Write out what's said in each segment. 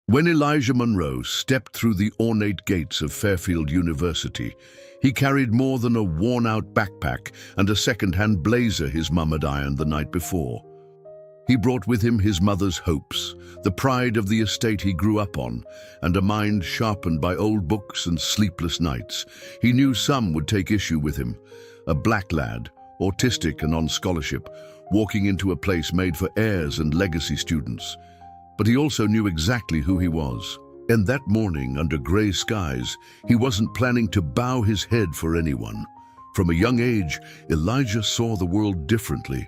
When Elijah Monroe stepped through the ornate gates of Fairfield University, he carried more than a worn-out backpack and a second-hand blazer his mum had ironed the night before. He brought with him his mother's hopes, the pride of the estate he grew up on, and a mind sharpened by old books and sleepless nights. He knew some would take issue with him. A black lad, autistic and on scholarship, walking into a place made for heirs and legacy students. But he also knew exactly who he was. And that morning, under grey skies, he wasn't planning to bow his head for anyone. From a young age, Elijah saw the world differently.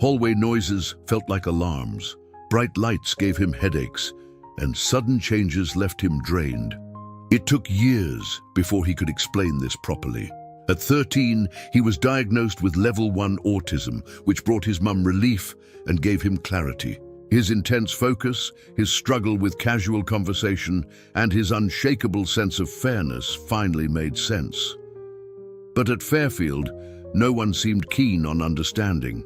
Hallway noises felt like alarms, bright lights gave him headaches, and sudden changes left him drained. It took years before he could explain this properly. At 13, he was diagnosed with level 1 autism, which brought his mum relief and gave him clarity. His intense focus, his struggle with casual conversation, and his unshakable sense of fairness finally made sense. But at Fairfield, no one seemed keen on understanding.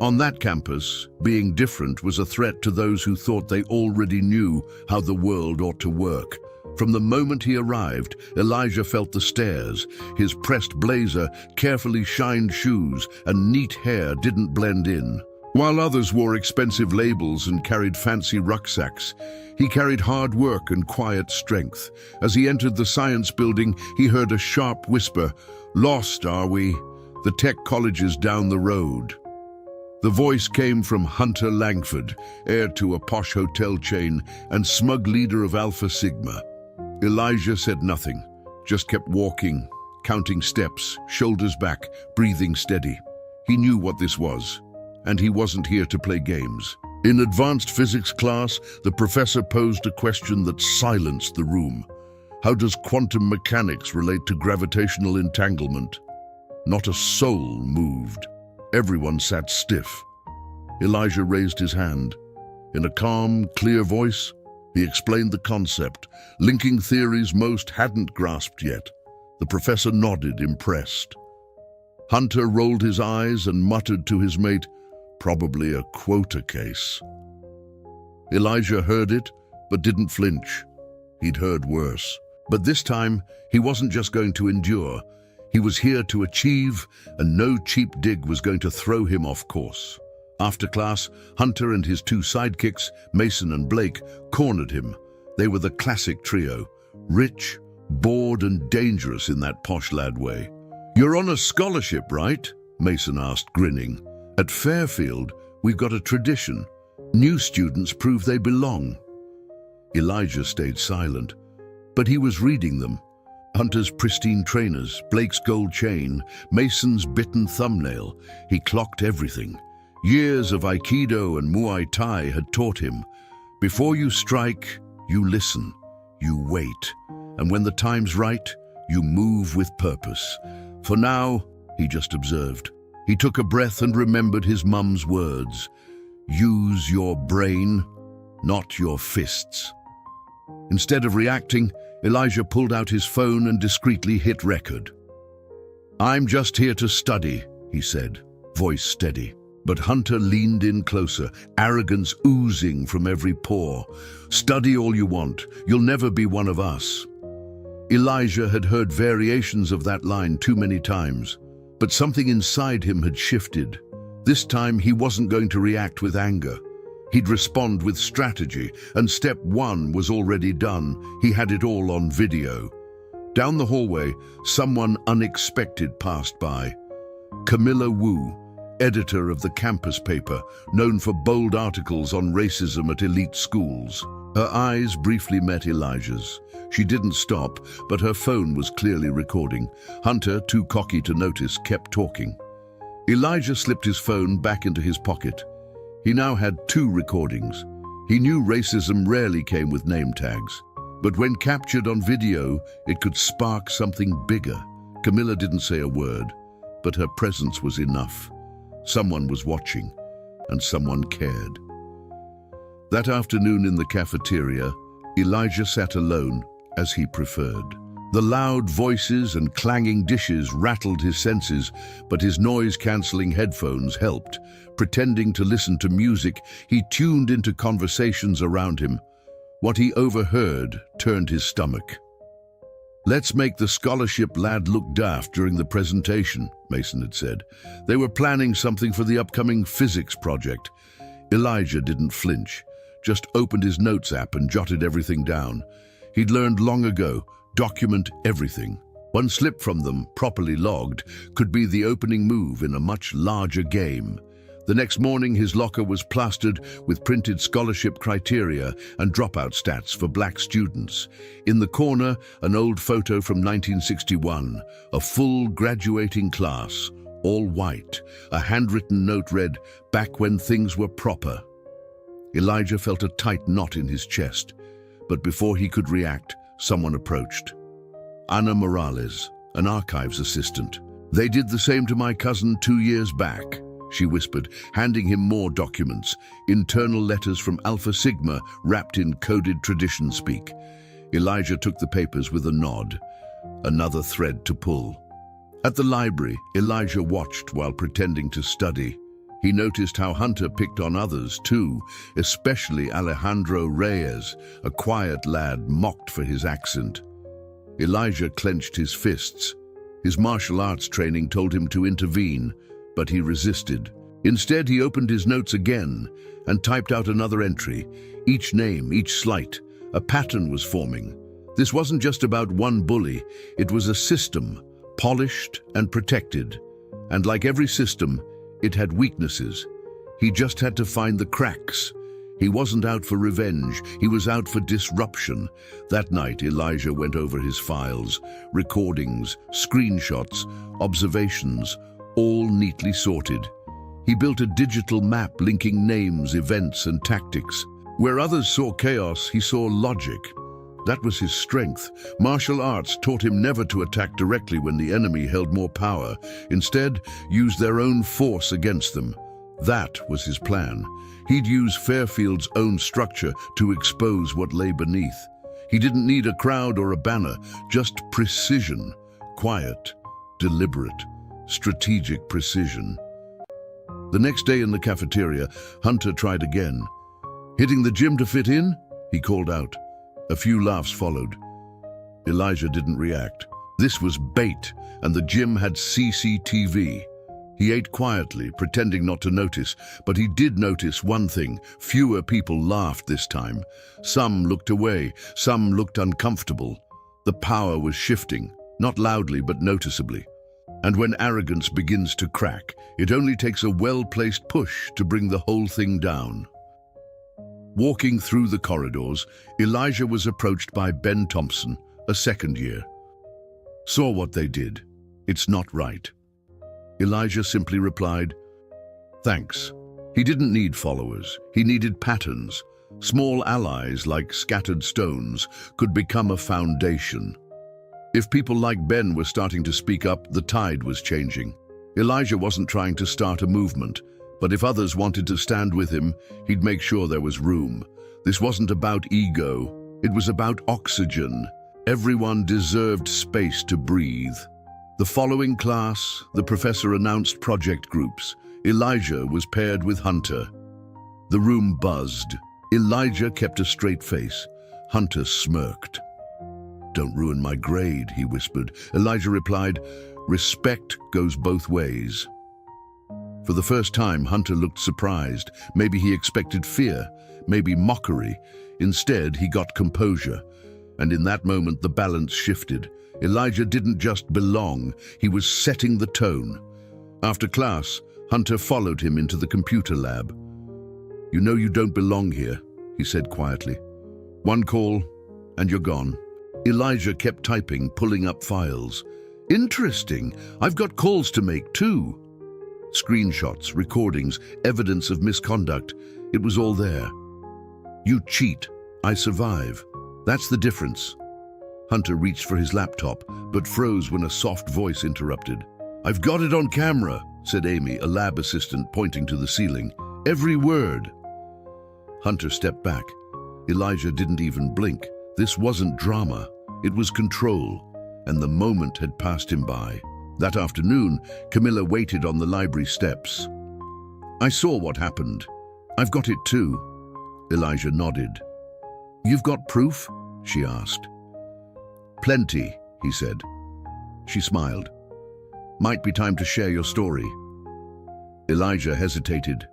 On that campus, being different was a threat to those who thought they already knew how the world ought to work. From the moment he arrived, Elijah felt the stares. His pressed blazer, carefully shined shoes, and neat hair didn't blend in. While others wore expensive labels and carried fancy rucksacks, he carried hard work and quiet strength. As he entered the science building, he heard a sharp whisper, "Lost, are we? The tech college is down the road." The voice came from Hunter Langford, heir to a posh hotel chain and smug leader of Alpha Sigma. Elijah said nothing, just kept walking, counting steps, shoulders back, breathing steady. He knew what this was, and he wasn't here to play games. In advanced physics class, the professor posed a question that silenced the room. How does quantum mechanics relate to gravitational entanglement? Not a soul moved. Everyone sat stiff. Elijah raised his hand. In a calm, clear voice, he explained the concept, linking theories most hadn't grasped yet. The professor nodded, impressed. Hunter rolled his eyes and muttered to his mate, "Probably a quota case." Elijah heard it, but didn't flinch. He'd heard worse. But this time, he wasn't just going to endure. He was here to achieve, and no cheap dig was going to throw him off course. After class, Hunter and his two sidekicks, Mason and Blake, cornered him. They were the classic trio, rich, bored, and dangerous in that posh lad way. "You're on a scholarship, right?" Mason asked, grinning. "At Fairfield, we've got a tradition. New students prove they belong." Elijah stayed silent, but he was reading them. Hunter's pristine trainers, Blake's gold chain, Mason's bitten thumbnail. He clocked everything. Years of Aikido and Muay Thai had taught him. Before you strike, you listen, you wait. And when the time's right, you move with purpose. For now, he just observed. He took a breath and remembered his mum's words. Use your brain, not your fists. Instead of reacting, Elijah pulled out his phone and discreetly hit record. "I'm just here to study," he said, voice steady. But Hunter leaned in closer, arrogance oozing from every pore. "Study all you want. You'll never be one of us." Elijah had heard variations of that line too many times, but something inside him had shifted. This time he wasn't going to react with anger. He'd respond with strategy, and step one was already done. He had it all on video. Down the hallway, someone unexpected passed by. Camilla Wu, editor of the campus paper, known for bold articles on racism at elite schools. Her eyes briefly met Elijah's. She didn't stop, but her phone was clearly recording. Hunter, too cocky to notice, kept talking. Elijah slipped his phone back into his pocket. He now had 2 recordings. He knew racism rarely came with name tags, but when captured on video, it could spark something bigger. Camilla didn't say a word, but her presence was enough. Someone was watching, and someone cared. That afternoon in the cafeteria, Elijah sat alone, as he preferred. The loud voices and clanging dishes rattled his senses, but his noise-canceling headphones helped. Pretending to listen to music, he tuned into conversations around him. What he overheard turned his stomach. "Let's make the scholarship lad look daft during the presentation," Mason had said. They were planning something for the upcoming physics project. Elijah didn't flinch, just opened his notes app and jotted everything down. He'd learned long ago, document everything. One slip from them, properly logged, could be the opening move in a much larger game. The next morning, his locker was plastered with printed scholarship criteria and dropout stats for black students. In the corner, an old photo from 1961, a full graduating class, all white. A handwritten note read, "Back when things were proper." Elijah felt a tight knot in his chest, but before he could react, someone approached. Ana Morales, an archives assistant. "They did the same to my cousin 2 years back," she whispered, handing him more documents, internal letters from Alpha Sigma wrapped in coded tradition speak. Elijah took the papers with a nod. Another thread to pull. At the library, Elijah watched while pretending to study. He noticed how Hunter picked on others too, especially Alejandro Reyes, a quiet lad mocked for his accent. Elijah clenched his fists. His martial arts training told him to intervene, but he resisted. Instead, he opened his notes again and typed out another entry. Each name, each slight, a pattern was forming. This wasn't just about one bully, it was a system, polished and protected. And like every system, it had weaknesses. He just had to find the cracks. He wasn't out for revenge, he was out for disruption. That night, Elijah went over his files, recordings, screenshots, observations, all neatly sorted. He built a digital map linking names, events, and tactics. Where others saw chaos, he saw logic. That was his strength. Martial arts taught him never to attack directly when the enemy held more power. Instead, use their own force against them. That was his plan. He'd use Fairfield's own structure to expose what lay beneath. He didn't need a crowd or a banner, just precision. Quiet, deliberate, strategic precision. The next day in the cafeteria, Hunter tried again. "Hitting the gym to fit in?" he called out. A few laughs followed. Elijah didn't react. This was bait, and the gym had CCTV. He ate quietly, pretending not to notice, but he did notice one thing. Fewer people laughed this time. Some looked away, some looked uncomfortable. The power was shifting, not loudly but noticeably. And when arrogance begins to crack, it only takes a well-placed push to bring the whole thing down. Walking through the corridors, Elijah was approached by Ben Thompson, a second year. "Saw what they did. It's not right." Elijah simply replied, "Thanks." He didn't need followers. He needed patterns. Small allies, like scattered stones, could become a foundation. If people like Ben were starting to speak up, the tide was changing. Elijah wasn't trying to start a movement, but if others wanted to stand with him, he'd make sure there was room. This wasn't about ego. It was about oxygen. Everyone deserved space to breathe. The following class, the professor announced project groups. Elijah was paired with Hunter. The room buzzed. Elijah kept a straight face. Hunter smirked. "Don't ruin my grade," he whispered. Elijah replied, "Respect goes both ways." For the first time, Hunter looked surprised. Maybe he expected fear, maybe mockery. Instead, he got composure. And in that moment, the balance shifted. Elijah didn't just belong, he was setting the tone. After class, Hunter followed him into the computer lab. "You know you don't belong here," he said quietly. "One call, and you're gone." Elijah kept typing, pulling up files. "Interesting, I've got calls to make too." Screenshots, recordings, evidence of misconduct. It was all there. "You cheat, I survive. That's the difference." Hunter reached for his laptop, but froze when a soft voice interrupted. "I've got it on camera," said Amy, a lab assistant, pointing to the ceiling. "Every word." Hunter stepped back. Elijah didn't even blink. This wasn't drama. It was control, and the moment had passed him by. That afternoon, Camilla waited on the library steps. "I saw what happened. I've got it too." Elijah nodded. "You've got proof?" she asked. "Plenty," he said. She smiled. "Might be time to share your story." Elijah hesitated.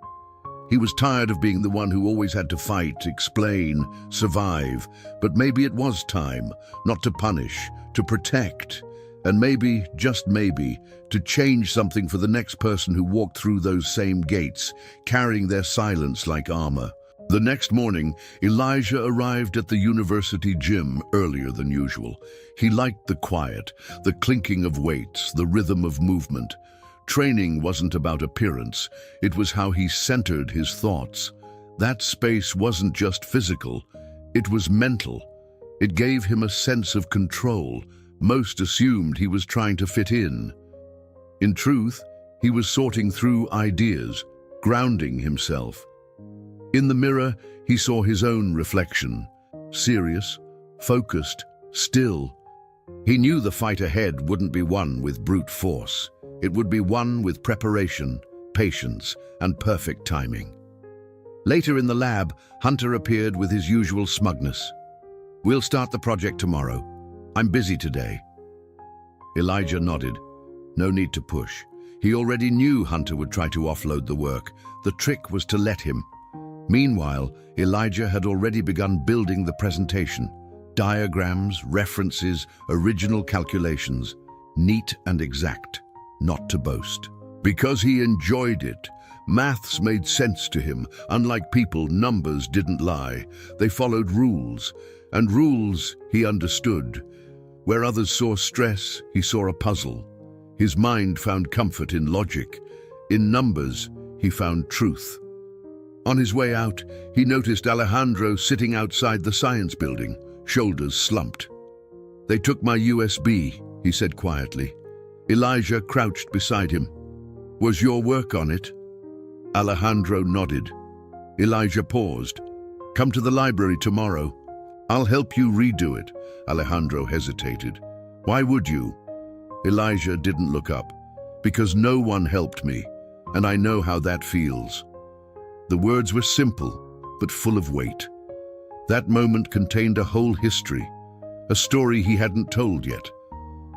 He was tired of being the one who always had to fight, explain, survive. But maybe it was time, not to punish, to protect, and maybe, just maybe, to change something for the next person who walked through those same gates, carrying their silence like armor. The next morning, Elijah arrived at the university gym earlier than usual. He liked the quiet, the clinking of weights, the rhythm of movement. Training wasn't about appearance, it was how he centered his thoughts. That space wasn't just physical, it was mental. It gave him a sense of control. Most assumed he was trying to fit in. In truth, he was sorting through ideas, grounding himself. In the mirror, he saw his own reflection. Serious, focused, still. He knew the fight ahead wouldn't be won with brute force. It would be won with preparation, patience, and perfect timing. Later in the lab, Hunter appeared with his usual smugness. "We'll start the project tomorrow. I'm busy today." Elijah nodded. No need to push. He already knew Hunter would try to offload the work. The trick was to let him. Meanwhile, Elijah had already begun building the presentation. Diagrams, references, original calculations. Neat and exact. Not to boast. Because he enjoyed it. Maths made sense to him. Unlike people, numbers didn't lie. They followed rules. And rules he understood. Where others saw stress, he saw a puzzle. His mind found comfort in logic. In numbers, he found truth. On his way out, he noticed Alejandro sitting outside the science building, shoulders slumped. "They took my USB," he said quietly. Elijah crouched beside him. "Was your work on it?" Alejandro nodded. Elijah paused. "Come to the library tomorrow. I'll help you redo it." Alejandro hesitated. "Why would you?" Elijah didn't look up. "Because no one helped me, and I know how that feels." The words were simple, but full of weight. That moment contained a whole history, a story he hadn't told yet.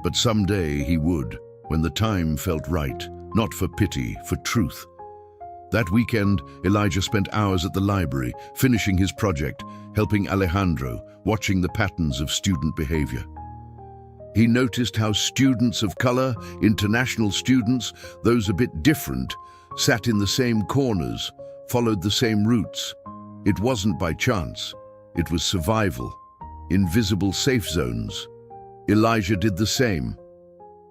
But someday he would, when the time felt right, not for pity, for truth. That weekend, Elijah spent hours at the library, finishing his project, helping Alejandro, watching the patterns of student behavior. He noticed how students of color, international students, those a bit different, sat in the same corners, followed the same routes. It wasn't by chance. It was survival. Invisible safe zones. Elijah did the same.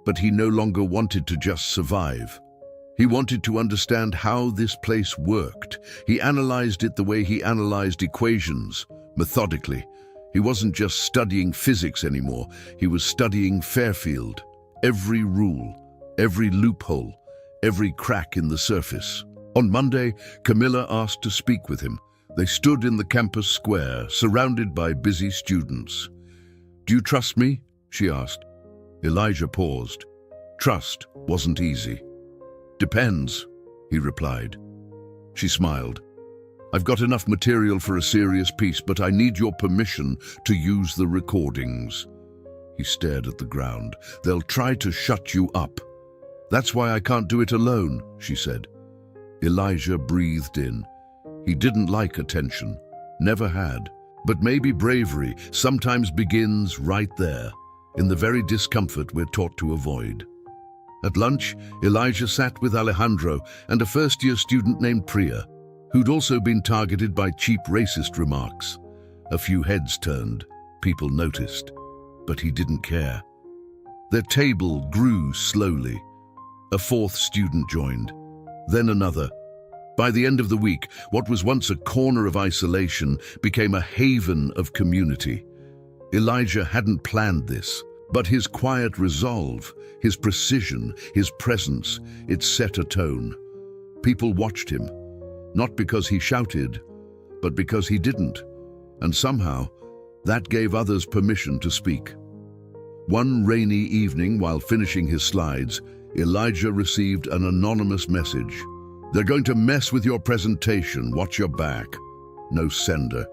But he no longer wanted to just survive. He wanted to understand how this place worked. He analyzed it the way he analyzed equations, methodically. He wasn't just studying physics anymore. He was studying Fairfield. Every rule, every loophole, every crack in the surface. On Monday, Camilla asked to speak with him. They stood in the campus square, surrounded by busy students. "Do you trust me?" she asked. Elijah paused. Trust wasn't easy. "Depends," he replied. She smiled. "I've got enough material for a serious piece, but I need your permission to use the recordings." He stared at the ground. "They'll try to shut you up." "That's why I can't do it alone," she said. Elijah breathed in. He didn't like attention. Never had. But maybe bravery sometimes begins right there, in the very discomfort we're taught to avoid. At lunch, Elijah sat with Alejandro and a first-year student named Priya, who'd also been targeted by cheap racist remarks. A few heads turned. People noticed. But he didn't care. Their table grew slowly. A fourth student joined. Then another. By the end of the week, what was once a corner of isolation became a haven of community. Elijah hadn't planned this, but his quiet resolve, his precision, his presence, it set a tone. People watched him, not because he shouted, but because he didn't. And somehow, that gave others permission to speak. One rainy evening, while finishing his slides, Elijah received an anonymous message. "They're going to mess with your presentation. Watch your back." No sender.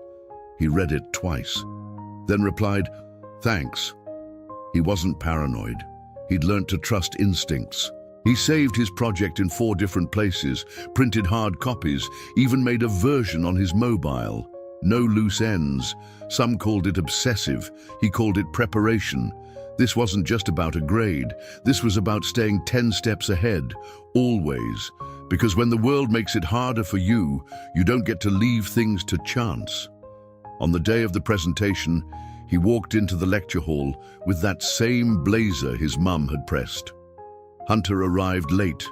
He read it twice, then replied, "Thanks." He wasn't paranoid. He'd learnt to trust instincts. He saved his project in 4 different places, printed hard copies, even made a version on his mobile. No loose ends. Some called it obsessive. He called it preparation. This wasn't just about a grade. This was about staying 10 steps ahead, always. Because when the world makes it harder for you, you don't get to leave things to chance. On the day of the presentation, he walked into the lecture hall with that same blazer his mum had pressed. Hunter arrived late.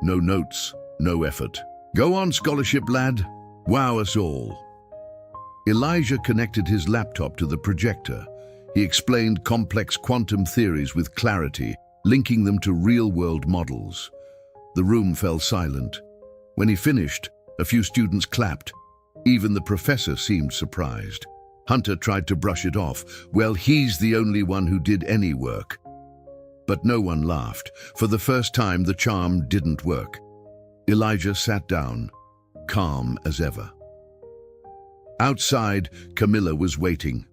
No notes, no effort. "Go on, scholarship lad. Wow us all." Elijah connected his laptop to the projector. He explained complex quantum theories with clarity, linking them to real-world models. The room fell silent. When he finished, a few students clapped. Even the professor seemed surprised. Hunter tried to brush it off. Well, he's the only one who did any work. But no one laughed. For the first time, the charm didn't work. Elijah sat down, calm as ever. Outside, Camilla was waiting.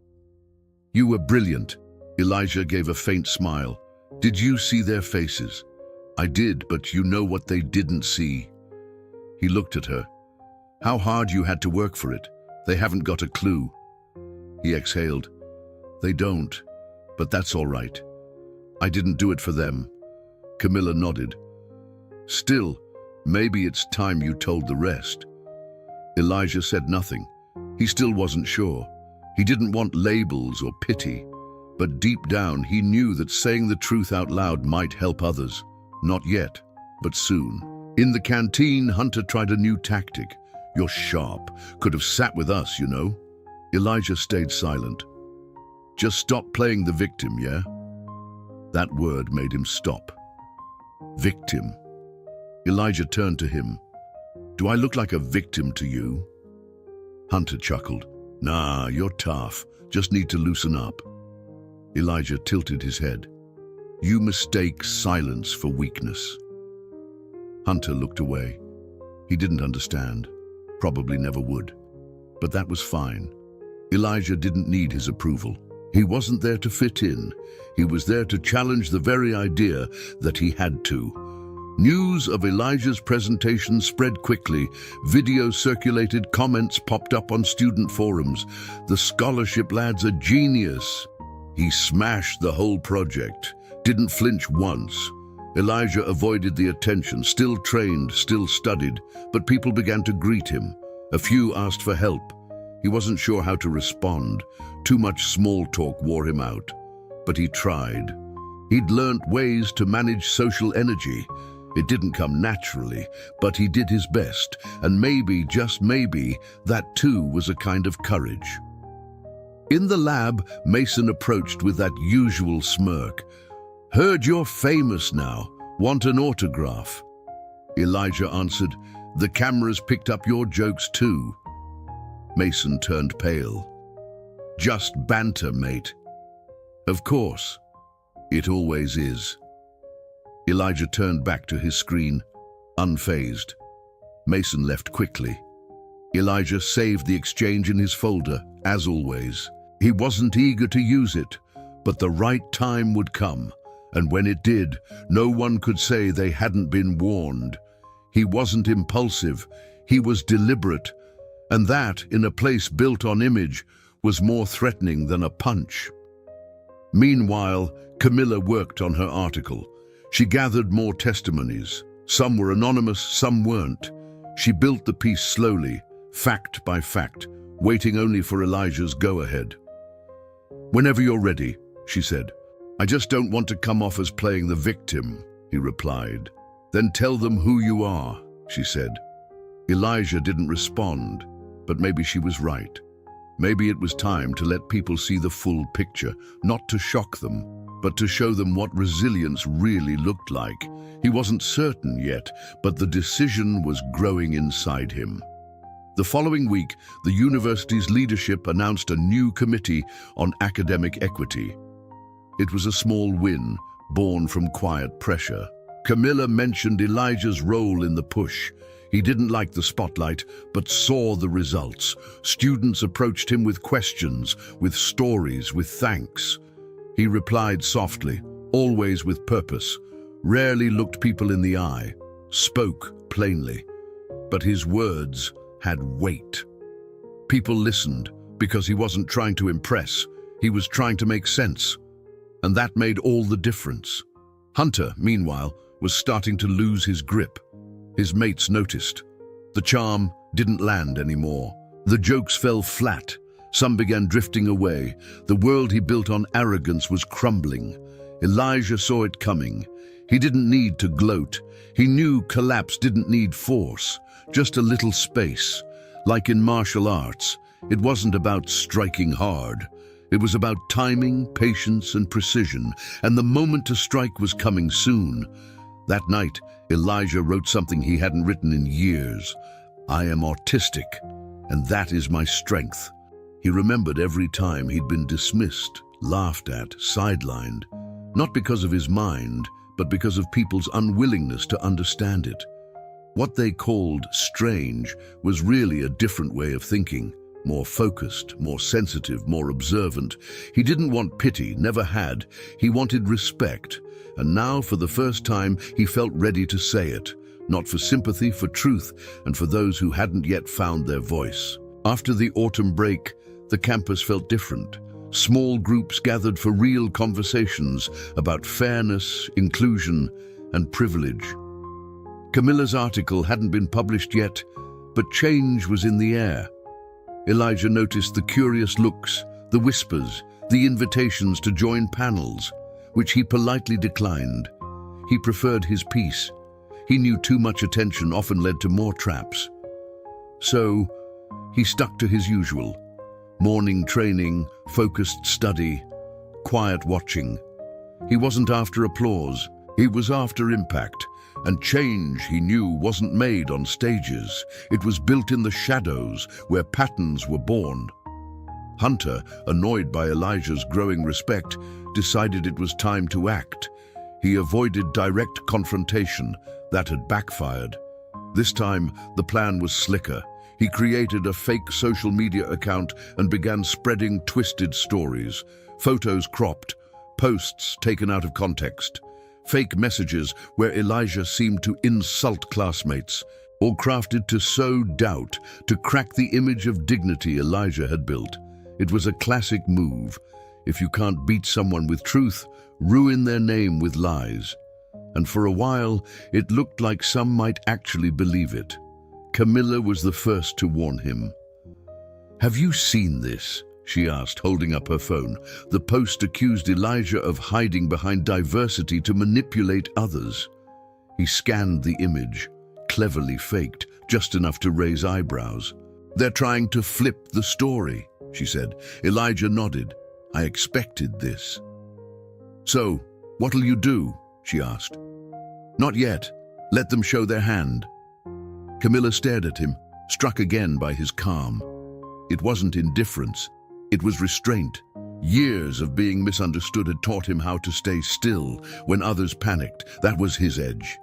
"You were brilliant." Elijah gave a faint smile. "Did you see their faces?" "I did, but you know what they didn't see." He looked at her. "How hard you had to work for it. They haven't got a clue." He exhaled. "They don't, but that's all right. I didn't do it for them." Camilla nodded. "Still, maybe it's time you told the rest." Elijah said nothing. He still wasn't sure. He didn't want labels or pity, but deep down he knew that saying the truth out loud might help others. Not yet, but soon. In the canteen, Hunter tried a new tactic. "You're sharp. Could have sat with us, you know." Elijah stayed silent. "Just stop playing the victim, yeah?" That word made him stop. Victim. Elijah turned to him. "Do I look like a victim to you?" Hunter chuckled. "Nah, you're tough. Just need to loosen up." Elijah tilted his head. "You mistake silence for weakness." Hunter looked away. He didn't understand. Probably never would. But that was fine. Elijah didn't need his approval. He wasn't there to fit in. He was there to challenge the very idea that he had to. News of Elijah's presentation spread quickly. Videos circulated, comments popped up on student forums. "The scholarship lad's a genius." He smashed the whole project, didn't flinch once. Elijah avoided the attention, still trained, still studied, but people began to greet him. A few asked for help. He wasn't sure how to respond. Too much small talk wore him out. But he tried. He'd learnt ways to manage social energy. It didn't come naturally, but he did his best, and maybe, just maybe, that too was a kind of courage. In the lab, Mason approached with that usual smirk. "Heard you're famous now. Want an autograph?" Elijah answered, "The cameras picked up your jokes too." Mason turned pale. "Just banter, mate." "Of course. It always is." Elijah turned back to his screen, unfazed. Mason left quickly. Elijah saved the exchange in his folder, as always. He wasn't eager to use it, but the right time would come, and when it did, no one could say they hadn't been warned. He wasn't impulsive, he was deliberate, and that, in a place built on image, was more threatening than a punch. Meanwhile, Camilla worked on her article. She gathered more testimonies. Some were anonymous, some weren't. She built the piece slowly, fact by fact, waiting only for Elijah's go-ahead. "Whenever you're ready," she said. "I just don't want to come off as playing the victim," he replied. "Then tell them who you are," she said. Elijah didn't respond, but maybe she was right. Maybe it was time to let people see the full picture, not to shock them, but to show them what resilience really looked like. He wasn't certain yet, but the decision was growing inside him. The following week, the university's leadership announced a new committee on academic equity. It was a small win, born from quiet pressure. Camilla mentioned Elijah's role in the push. He didn't like the spotlight, but saw the results. Students approached him with questions, with stories, with thanks. He replied softly, always with purpose, rarely looked people in the eye, spoke plainly. But his words had weight. People listened because he wasn't trying to impress, he was trying to make sense. And that made all the difference. Hunter, meanwhile, was starting to lose his grip. His mates noticed. The charm didn't land anymore. The jokes fell flat. Some began drifting away. The world he built on arrogance was crumbling. Elijah saw it coming. He didn't need to gloat. He knew collapse didn't need force, just a little space. Like in martial arts, it wasn't about striking hard. It was about timing, patience, and precision, and the moment to strike was coming soon. That night, Elijah wrote something he hadn't written in years. I am autistic, and that is my strength. He remembered every time he'd been dismissed, laughed at, sidelined, not because of his mind, but because of people's unwillingness to understand it. What they called strange was really a different way of thinking, more focused, more sensitive, more observant. He didn't want pity, never had. He wanted respect. And now, for the first time, he felt ready to say it, not for sympathy, for truth, and for those who hadn't yet found their voice. After the autumn break, the campus felt different. Small groups gathered for real conversations about fairness, inclusion, and privilege. Camilla's article hadn't been published yet, but change was in the air. Elijah noticed the curious looks, the whispers, the invitations to join panels, which he politely declined. He preferred his peace. He knew too much attention often led to more traps. So, he stuck to his usual. Morning training, focused study, quiet watching. He wasn't after applause, he was after impact. And change, he knew, wasn't made on stages. It was built in the shadows, where patterns were born. Hunter, annoyed by Elijah's growing respect, decided it was time to act. He avoided direct confrontation. That had backfired. This time, the plan was slicker. He created a fake social media account and began spreading twisted stories. Photos cropped, posts taken out of context. Fake messages where Elijah seemed to insult classmates, all crafted to sow doubt, to crack the image of dignity Elijah had built. It was a classic move. If you can't beat someone with truth, ruin their name with lies. And for a while, it looked like some might actually believe it. Camilla was the first to warn him. "Have you seen this?" she asked, holding up her phone. The post accused Elijah of hiding behind diversity to manipulate others. He scanned the image, cleverly faked, just enough to raise eyebrows. "They're trying to flip the story," she said. Elijah nodded. "I expected this." "So, what'll you do?" she asked. "Not yet. Let them show their hand." Camilla stared at him, struck again by his calm. It wasn't indifference. It was restraint. Years of being misunderstood had taught him how to stay still when others panicked. That was his edge.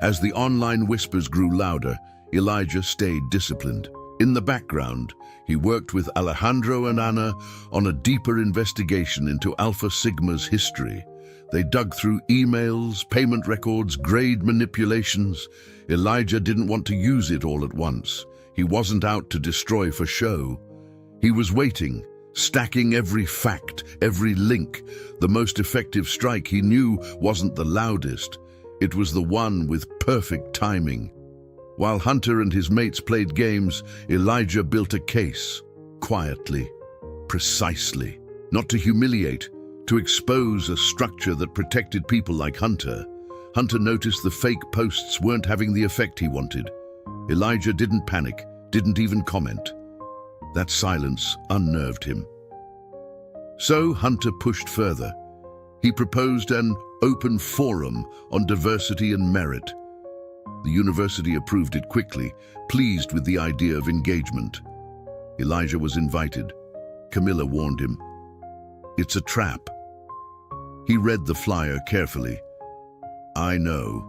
As the online whispers grew louder, Elijah stayed disciplined. In the background, he worked with Alejandro and Anna on a deeper investigation into Alpha Sigma's history. They dug through emails, payment records, grade manipulations. Elijah didn't want to use it all at once. He wasn't out to destroy for show. He was waiting, stacking every fact, every link. The most effective strike he knew wasn't the loudest. It was the one with perfect timing. While Hunter and his mates played games, Elijah built a case, quietly, precisely. Not to humiliate, to expose a structure that protected people like Hunter. Hunter noticed the fake posts weren't having the effect he wanted. Elijah didn't panic, didn't even comment. That silence unnerved him. So Hunter pushed further. He proposed an open forum on diversity and merit. The university approved it quickly, pleased with the idea of engagement. Elijah was invited. Camilla warned him. "It's a trap." He read the flyer carefully. "I know.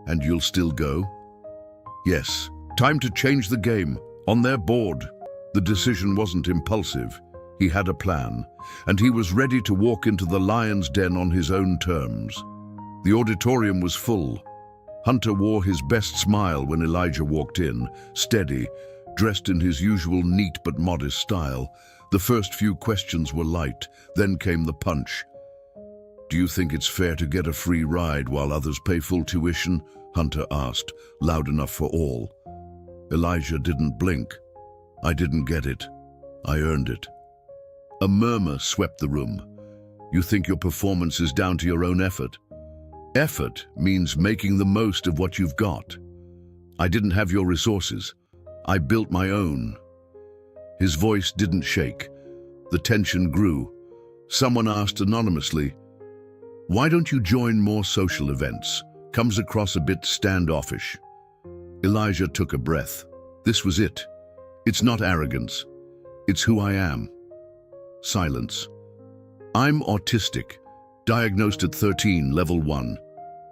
And you'll still go?" Yes, time to change the game. On their board. The decision wasn't impulsive. He had a plan, and he was ready to walk into the lion's den on his own terms. The auditorium was full. Hunter wore his best smile when Elijah walked in, steady, dressed in his usual neat but modest style. The first few questions were light, then came the punch. "Do you think it's fair to get a free ride while others pay full tuition?" Hunter asked, loud enough for all. Elijah didn't blink. "I didn't get it. I earned it." A murmur swept the room. "You think your performance is down to your own effort?" "Effort means making the most of what you've got. I didn't have your resources. I built my own." His voice didn't shake. The tension grew. Someone asked anonymously, "Why don't you join more social events?" Comes across a bit standoffish. Elijah took a breath. This was it. "It's not arrogance. It's who I am." Silence. "I'm autistic, diagnosed at 13, level 1.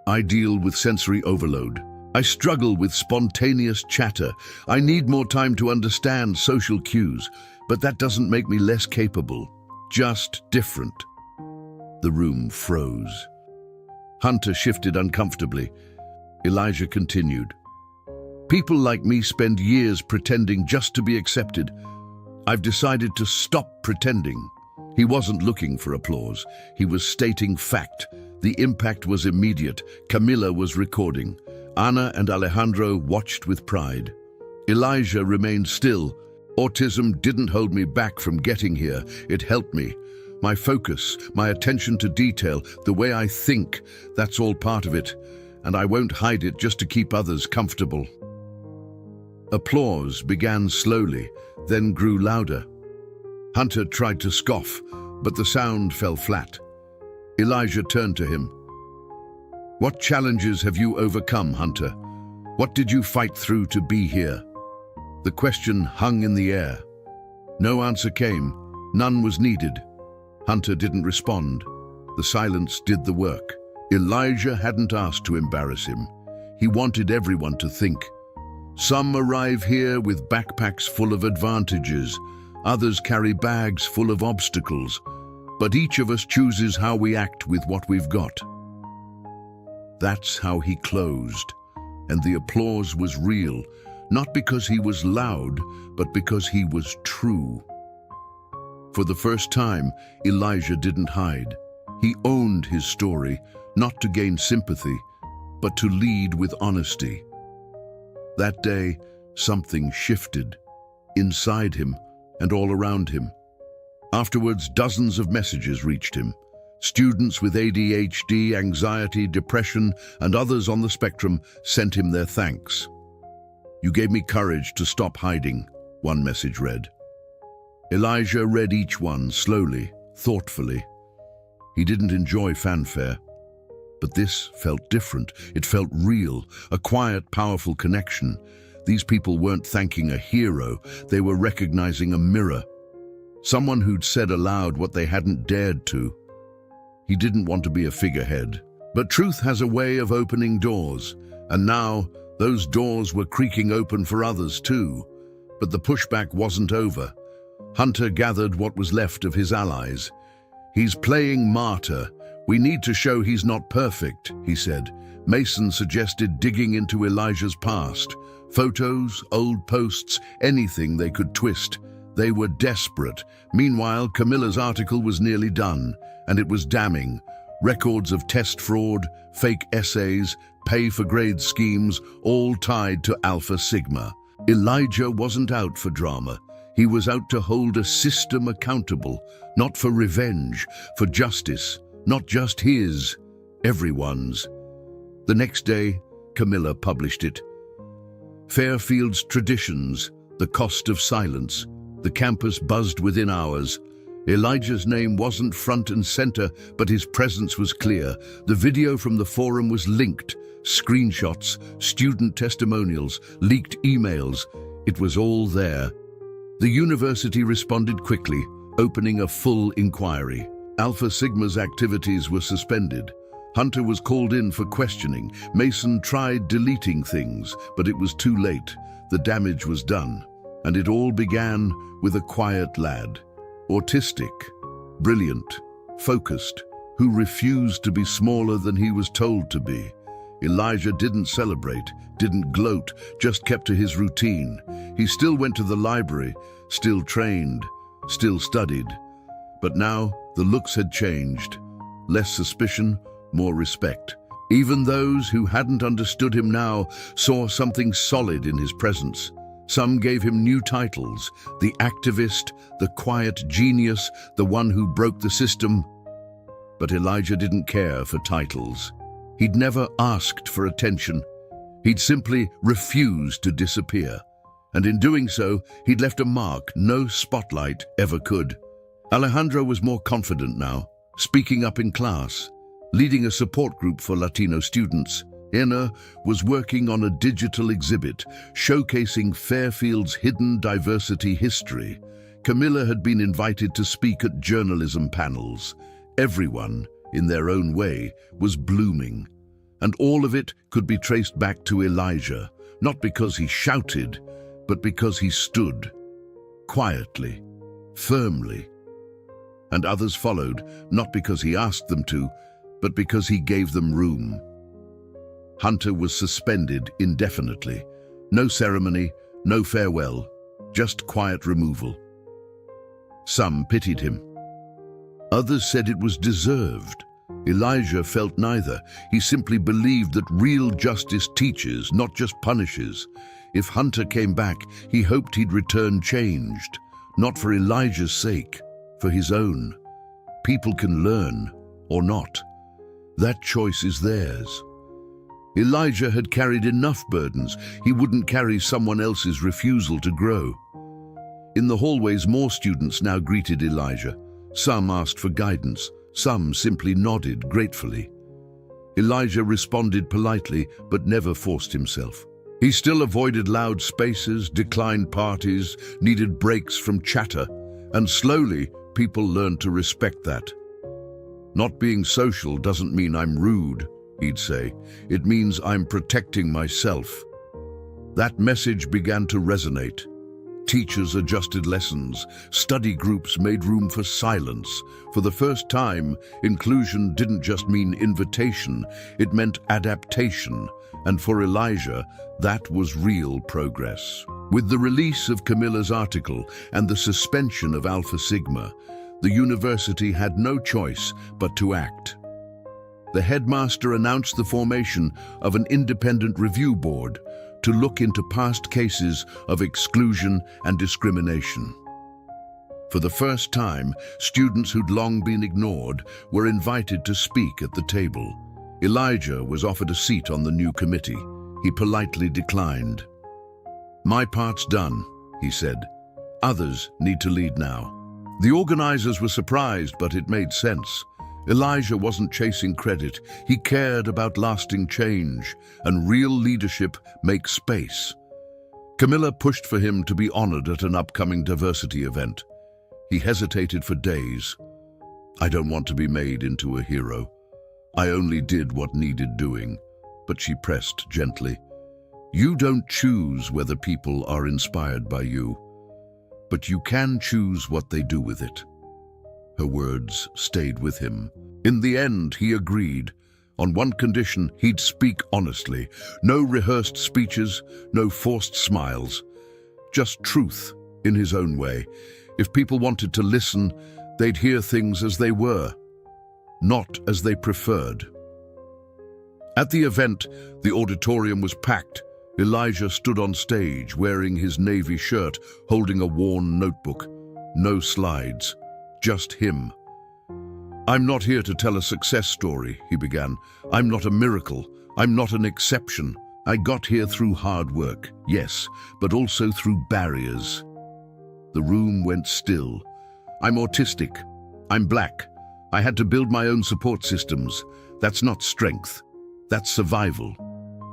I deal with sensory overload. I struggle with spontaneous chatter. I need more time to understand social cues, but that doesn't make me less capable, just different." The room froze. Hunter shifted uncomfortably. Elijah continued. "People like me spend years pretending just to be accepted. I've decided to stop pretending." He wasn't looking for applause. He was stating fact. The impact was immediate. Camilla was recording. Ana and Alejandro watched with pride. Elijah remained still. "Autism didn't hold me back from getting here. It helped me. My focus, my attention to detail, the way I think, that's all part of it. And I won't hide it just to keep others comfortable." Applause began slowly, then grew louder. Hunter tried to scoff, but the sound fell flat. Elijah turned to him. "What challenges have you overcome, Hunter? What did you fight through to be here?" The question hung in the air. No answer came. None was needed. Hunter didn't respond. The silence did the work. Elijah hadn't asked to embarrass him. He wanted everyone to think. Some arrive here with backpacks full of advantages. Others carry bags full of obstacles. But each of us chooses how we act with what we've got. That's how he closed. And the applause was real, not because he was loud, but because he was true. For the first time, Elijah didn't hide. He owned his story, not to gain sympathy, but to lead with honesty. That day, something shifted, inside him and all around him. Afterwards, dozens of messages reached him. Students with ADHD, anxiety, depression, and others on the spectrum sent him their thanks. "You gave me courage to stop hiding," one message read. Elijah read each one slowly, thoughtfully. He didn't enjoy fanfare. But this felt different. It felt real, a quiet, powerful connection. These people weren't thanking a hero, they were recognizing a mirror. Someone who'd said aloud what they hadn't dared to. He didn't want to be a figurehead. But truth has a way of opening doors, and now those doors were creaking open for others too. But the pushback wasn't over. Hunter gathered what was left of his allies. "He's playing martyr. We need to show he's not perfect," he said. Mason suggested digging into Elijah's past. Photos, old posts, anything they could twist. They were desperate. Meanwhile, Camilla's article was nearly done, and it was damning. Records of test fraud, fake essays, pay-for-grade schemes, all tied to Alpha Sigma. Elijah wasn't out for drama. He was out to hold a system accountable, not for revenge, for justice, not just his, everyone's. The next day, Camilla published it. Fairfield's Traditions, The Cost of Silence. The campus buzzed within hours. Elijah's name wasn't front and center, but his presence was clear. The video from the forum was linked. Screenshots, student testimonials, leaked emails. It was all there. The university responded quickly, opening a full inquiry. Alpha Sigma's activities were suspended. Hunter was called in for questioning. Mason tried deleting things, but it was too late. The damage was done. And it all began with a quiet lad. Autistic, brilliant, focused, who refused to be smaller than he was told to be. Elijah didn't celebrate, didn't gloat, just kept to his routine. He still went to the library, still trained, still studied. But now the looks had changed. Less suspicion, more respect. Even those who hadn't understood him now saw something solid in his presence. Some gave him new titles: the activist, the quiet genius, the one who broke the system. But Elijah didn't care for titles. He'd never asked for attention. He'd simply refused to disappear. And in doing so, he'd left a mark no spotlight ever could. Alejandro was more confident now, speaking up in class, leading a support group for Latino students. Ena was working on a digital exhibit showcasing Fairfield's hidden diversity history. Camilla had been invited to speak at journalism panels. Everyone, in their own way, was blooming. And all of it could be traced back to Elijah, not because he shouted, but because he stood, quietly, firmly. And others followed, not because he asked them to, but because he gave them room. Hunter was suspended indefinitely. No ceremony, no farewell, just quiet removal. Some pitied him. Others said it was deserved. Elijah felt neither. He simply believed that real justice teaches, not just punishes. If Hunter came back, he hoped he'd return changed, not for Elijah's sake, for his own. People can learn, or not. That choice is theirs. Elijah had carried enough burdens. He wouldn't carry someone else's refusal to grow. In the hallways, more students now greeted Elijah. Some asked for guidance. Some simply nodded gratefully. Elijah responded politely, but never forced himself. He still avoided loud spaces, declined parties, needed breaks from chatter, and slowly people learned to respect that. Not being social doesn't mean I'm rude, he'd say. It means I'm protecting myself. That message began to resonate. Teachers adjusted lessons. Study groups made room for silence. For the first time, inclusion didn't just mean invitation, it meant adaptation. And for Elijah, that was real progress. With the release of Camilla's article and the suspension of Alpha Sigma, the university had no choice but to act. The headmaster announced the formation of an independent review board to look into past cases of exclusion and discrimination. For the first time, students who'd long been ignored were invited to speak at the table. Elijah was offered a seat on the new committee. He politely declined. "My part's done," he said. "Others need to lead now." The organizers were surprised, but it made sense. Elijah wasn't chasing credit. He cared about lasting change, and real leadership makes space. Camilla pushed for him to be honored at an upcoming diversity event. He hesitated for days. "I don't want to be made into a hero. I only did what needed doing." But she pressed gently. "You don't choose whether people are inspired by you, but you can choose what they do with it." Her words stayed with him. In the end, he agreed. On one condition, he'd speak honestly. No rehearsed speeches, no forced smiles. Just truth, in his own way. If people wanted to listen, they'd hear things as they were, not as they preferred. At the event, the auditorium was packed. Elijah stood on stage, wearing his navy shirt, holding a worn notebook. No slides. Just him. "I'm not here to tell a success story," he began. "I'm not a miracle. I'm not an exception. I got here through hard work, yes, but also through barriers." The room went still. "I'm autistic. I'm black. I had to build my own support systems. That's not strength. That's survival.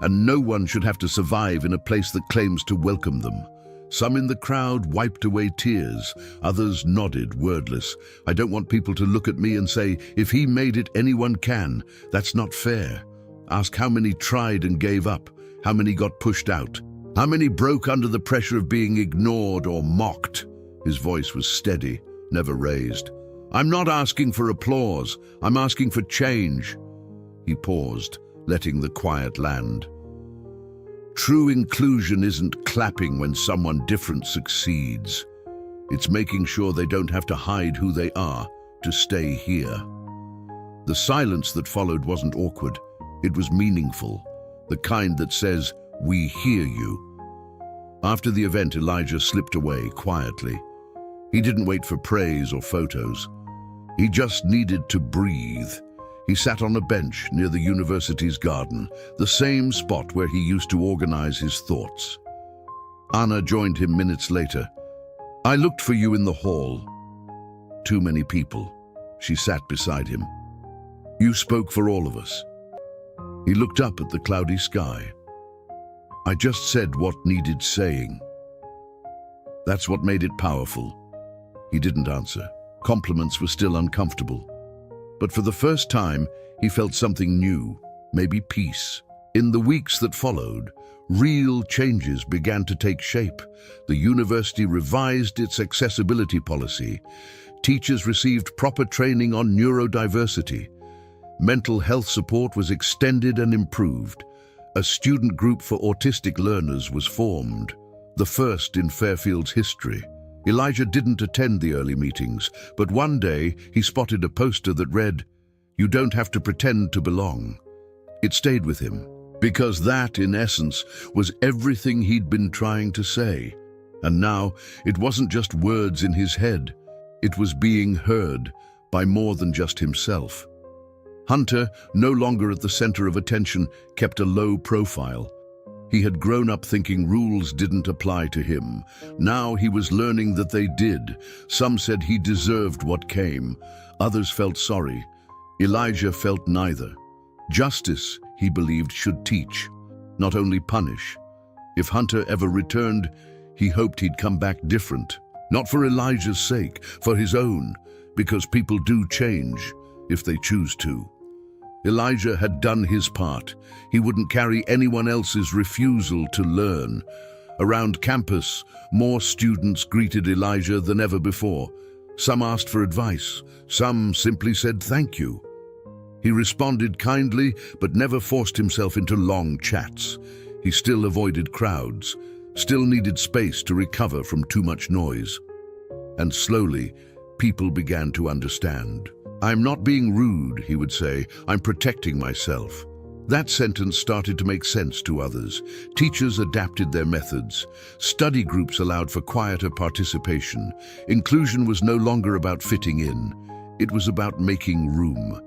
And no one should have to survive in a place that claims to welcome them." Some in the crowd wiped away tears. Others nodded, wordless. I don't want people to look at me and say, if he made it, anyone can. That's not fair. Ask how many tried and gave up. How many got pushed out. How many broke under the pressure of being ignored or mocked. His voice was steady, never raised. I'm not asking for applause. I'm asking for change. He paused, letting the quiet land. True inclusion isn't clapping when someone different succeeds. It's making sure they don't have to hide who they are to stay here. The silence that followed wasn't awkward. It was meaningful, the kind that says, we hear you. After the event, Elijah slipped away quietly. He didn't wait for praise or photos. He just needed to breathe. He sat on a bench near the university's garden, the same spot where he used to organize his thoughts. Anna joined him minutes later. I looked for you in the hall. Too many people. She sat beside him. You spoke for all of us. He looked up at the cloudy sky. I just said what needed saying. That's what made it powerful. He didn't answer. Compliments were still uncomfortable. But for the first time, he felt something new, maybe peace. In the weeks that followed, real changes began to take shape. The university revised its accessibility policy. Teachers received proper training on neurodiversity. Mental health support was extended and improved. A student group for autistic learners was formed, the first in Fairfield's history. Elijah didn't attend the early meetings, but one day he spotted a poster that read, "You don't have to pretend to belong." It stayed with him, because that, in essence, was everything he'd been trying to say. And now, it wasn't just words in his head. It was being heard by more than just himself. Hunter, no longer at the center of attention, kept a low profile. He had grown up thinking rules didn't apply to him. Now he was learning that they did. Some said he deserved what came. Others felt sorry. Elijah felt neither. Justice, he believed, should teach, not only punish. If Hunter ever returned, he hoped he'd come back different. Not for Elijah's sake, for his own, because people do change if they choose to. Elijah had done his part. He wouldn't carry anyone else's refusal to learn. Around campus, more students greeted Elijah than ever before. Some asked for advice. Some simply said thank you. He responded kindly, but never forced himself into long chats. He still avoided crowds, still needed space to recover from too much noise. And slowly, people began to understand. I'm not being rude, he would say. I'm protecting myself. That sentence started to make sense to others. Teachers adapted their methods. Study groups allowed for quieter participation. Inclusion was no longer about fitting in. It was about making room.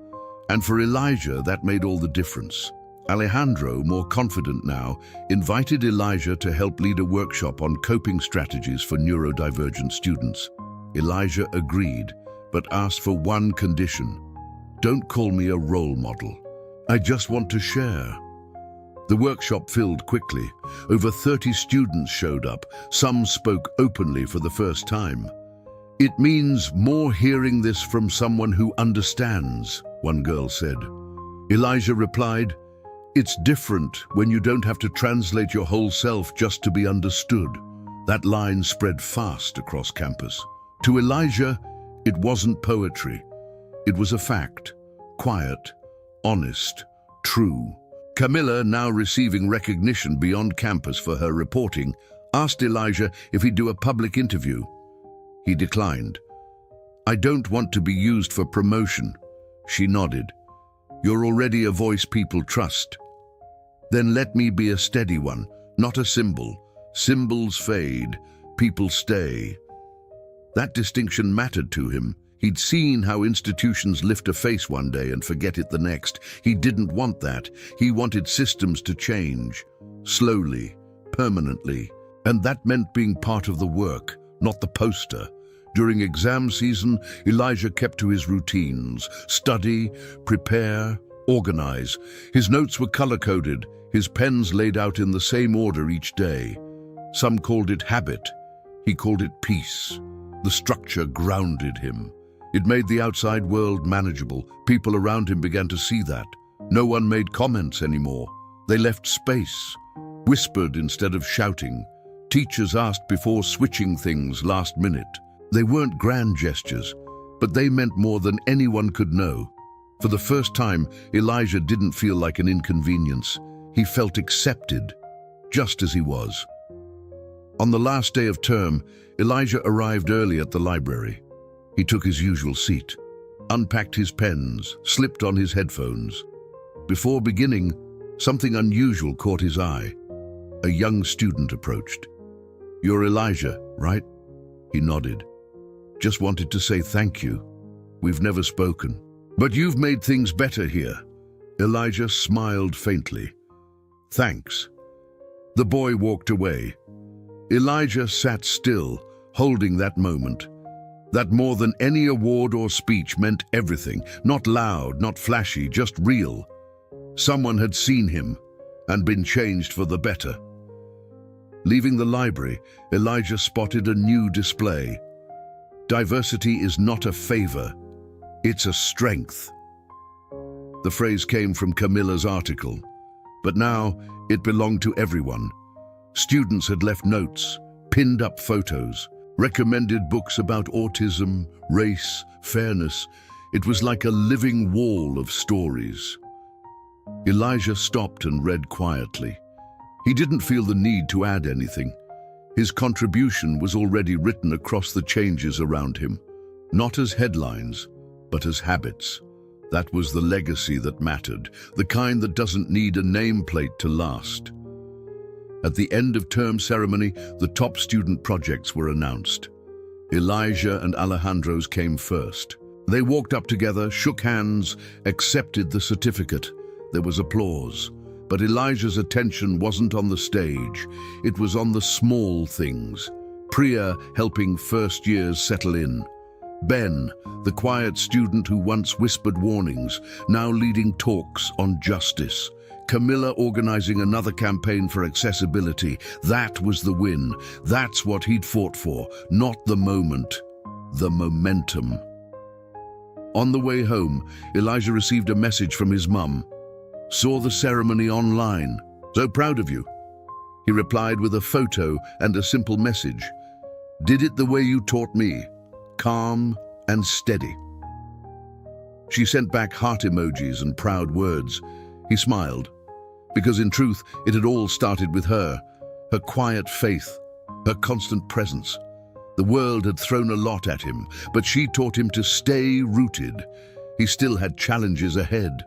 And for Elijah, that made all the difference. Alejandro, more confident now, invited Elijah to help lead a workshop on coping strategies for neurodivergent students. Elijah agreed, but asked for one condition. Don't call me a role model. I just want to share. The workshop filled quickly. Over 30 students showed up. Some spoke openly for the first time. It means more hearing this from someone who understands, one girl said. Elijah replied, it's different when you don't have to translate your whole self just to be understood. That line spread fast across campus. To Elijah, it wasn't poetry. It was a fact. Quiet, honest, true. Camilla, now receiving recognition beyond campus for her reporting, asked Elijah if he'd do a public interview. He declined. I don't want to be used for promotion. She nodded. You're already a voice people trust. Then let me be a steady one, not a symbol. Symbols fade, people stay. That distinction mattered to him. He'd seen how institutions lift a face one day and forget it the next. He didn't want that. He wanted systems to change. Slowly, permanently. And that meant being part of the work, not the poster. During exam season, Elijah kept to his routines. Study, prepare, organize. His notes were color-coded, his pens laid out in the same order each day. Some called it habit. He called it peace. The structure grounded him. It made the outside world manageable. People around him began to see that. No one made comments anymore. They left space, whispered instead of shouting. Teachers asked before switching things last minute. They weren't grand gestures, but they meant more than anyone could know. For the first time, Elijah didn't feel like an inconvenience. He felt accepted, just as he was. On the last day of term, Elijah arrived early at the library. He took his usual seat, unpacked his pens, slipped on his headphones. Before beginning, something unusual caught his eye. A young student approached. "You're Elijah, right?" He nodded. "Just wanted to say thank you. We've never spoken. But you've made things better here." Elijah smiled faintly. "Thanks." The boy walked away. Elijah sat still, holding that moment. That more than any award or speech meant everything. Not loud, not flashy, just real. Someone had seen him and been changed for the better. Leaving the library, Elijah spotted a new display. Diversity is not a favor, it's a strength. The phrase came from Camilla's article, but now it belonged to everyone. Students had left notes, pinned up photos, recommended books about autism, race, fairness. It was like a living wall of stories. Elijah stopped and read quietly. He didn't feel the need to add anything. His contribution was already written across the changes around him, not as headlines, but as habits. That was the legacy that mattered, the kind that doesn't need a nameplate to last. At the end of term ceremony, the top student projects were announced. Elijah and Alejandro's came first. They walked up together, shook hands, accepted the certificate. There was applause. But Elijah's attention wasn't on the stage. It was on the small things. Priya helping first years settle in. Ben, the quiet student who once whispered warnings, now leading talks on justice. Camilla organizing another campaign for accessibility. That was the win. That's what he'd fought for, not the moment, the momentum. On the way home, Elijah received a message from his mum. "Saw the ceremony online. So proud of you." He replied with a photo and a simple message. "Did it the way you taught me, calm and steady." She sent back heart emojis and proud words. He smiled, because in truth, it had all started with her quiet faith, her constant presence. The world had thrown a lot at him, but she taught him to stay rooted. He still had challenges ahead.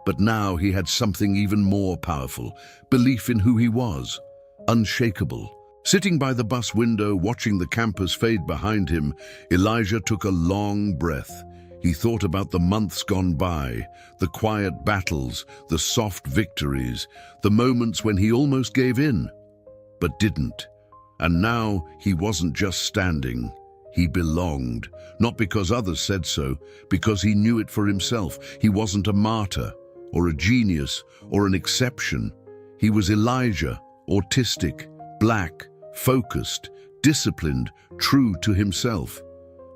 But now he had something even more powerful, belief in who he was, unshakable. Sitting by the bus window, watching the campus fade behind him, Elijah took a long breath. He thought about the months gone by, the quiet battles, the soft victories, the moments when he almost gave in, but didn't. And now he wasn't just standing, he belonged. Not because others said so, because he knew it for himself. He wasn't a martyr, or a genius, or an exception. He was Elijah, autistic, black, focused, disciplined, true to himself.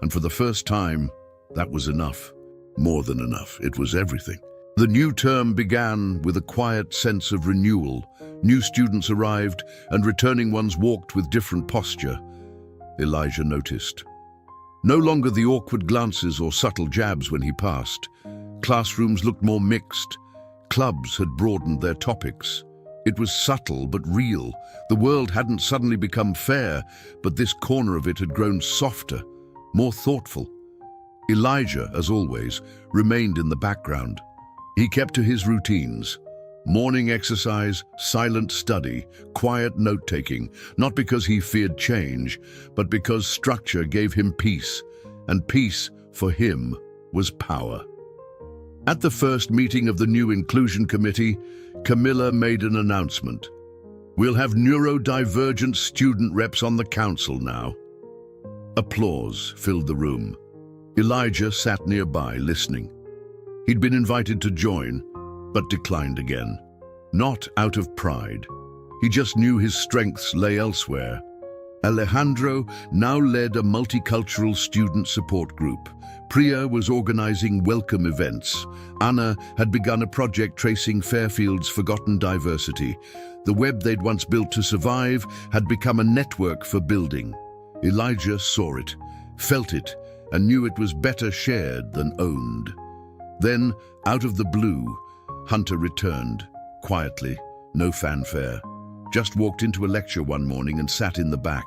And for the first time, that was enough. More than enough. It was everything. The new term began with a quiet sense of renewal. New students arrived, and returning ones walked with different posture. Elijah noticed. No longer the awkward glances or subtle jabs when he passed. Classrooms looked more mixed. Clubs had broadened their topics. It was subtle but real. The world hadn't suddenly become fair, but this corner of it had grown softer, more thoughtful. Elijah, as always, remained in the background. He kept to his routines. Morning exercise, silent study, quiet note-taking, not because he feared change, but because structure gave him peace, and peace, for him, was power. At the first meeting of the new Inclusion Committee, Camilla made an announcement. "We'll have neurodivergent student reps on the council now." Applause filled the room. Elijah sat nearby, listening. He'd been invited to join, but declined again. Not out of pride. He just knew his strengths lay elsewhere. Alejandro now led a multicultural student support group. Priya was organizing welcome events. Anna had begun a project tracing Fairfield's forgotten diversity. The web they'd once built to survive had become a network for building. Elijah saw it, felt it, and knew it was better shared than owned. Then, out of the blue, Hunter returned, quietly, no fanfare. Just walked into a lecture one morning and sat in the back.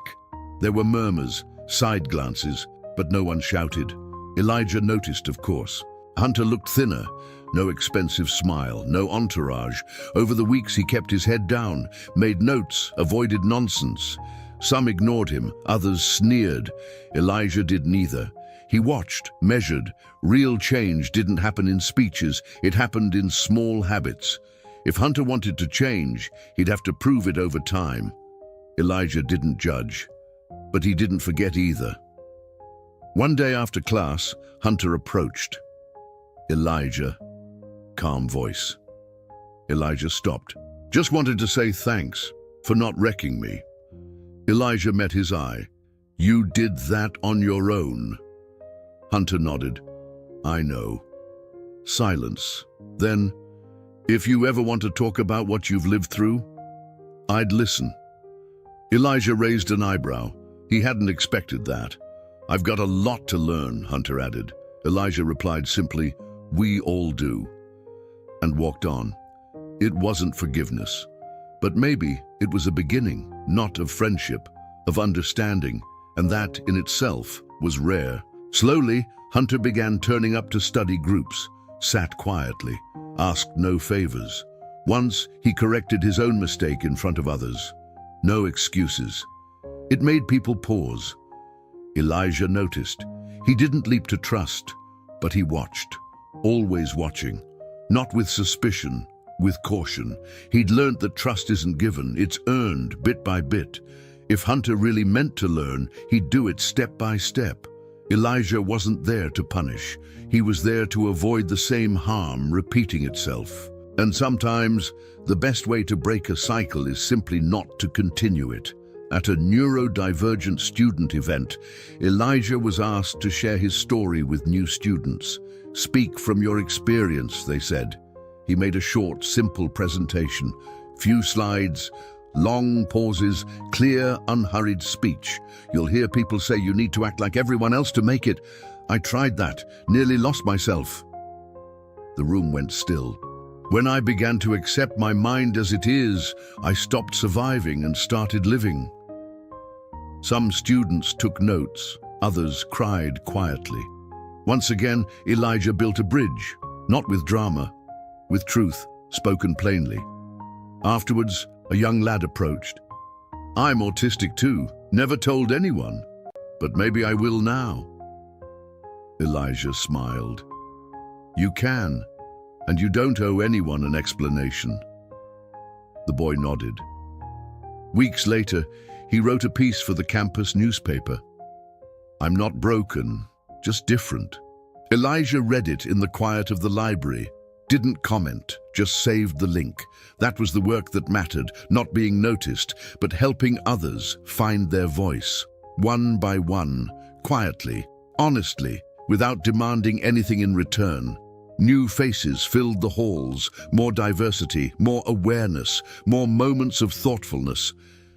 There were murmurs, side glances, but no one shouted. Elijah noticed, of course. Hunter looked thinner, no expensive smile, no entourage. Over the weeks he kept his head down, made notes, avoided nonsense. Some ignored him, others sneered. Elijah did neither. He watched, measured. Real change didn't happen in speeches, it happened in small habits. If Hunter wanted to change, he'd have to prove it over time. Elijah didn't judge, but he didn't forget either. One day after class, Hunter approached. Elijah, calm voice. Elijah stopped. Just wanted to say thanks for not wrecking me. Elijah met his eye. You did that on your own. Hunter nodded. I know. Silence. Then, if you ever want to talk about what you've lived through, I'd listen. Elijah raised an eyebrow. He hadn't expected that. I've got a lot to learn, Hunter added. Elijah replied simply, we all do, and walked on. It wasn't forgiveness, but maybe it was a beginning, not of friendship, of understanding, and that in itself was rare. Slowly, Hunter began turning up to study groups, sat quietly, asked no favors. Once, he corrected his own mistake in front of others. No excuses. It made people pause. Elijah noticed. He didn't leap to trust, but he watched, always watching, not with suspicion, with caution. He'd learned that trust isn't given, it's earned bit by bit. If Hunter really meant to learn, he'd do it step by step. Elijah wasn't there to punish. He was there to avoid the same harm repeating itself. And sometimes, the best way to break a cycle is simply not to continue it. At a neurodivergent student event, Elijah was asked to share his story with new students. Speak from your experience, they said. He made a short, simple presentation. Few slides, long pauses, clear, unhurried speech. You'll hear people say you need to act like everyone else to make it. I tried that, nearly lost myself. The room went still. When I began to accept my mind as it is, I stopped surviving and started living. Some students took notes, others cried quietly. Once again, Elijah built a bridge, not with drama, with truth, spoken plainly. Afterwards, a young lad approached. I'm autistic too, never told anyone, but maybe I will now. Elijah smiled. You can, and you don't owe anyone an explanation. The boy nodded. Weeks later, he wrote a piece for the campus newspaper. I'm not broken, just different. Elijah read it in the quiet of the library, didn't comment, just saved the link. That was the work that mattered, not being noticed, but helping others find their voice, one by one, quietly, honestly, without demanding anything in return. New faces filled the halls, more diversity, more awareness, more moments of thoughtfulness.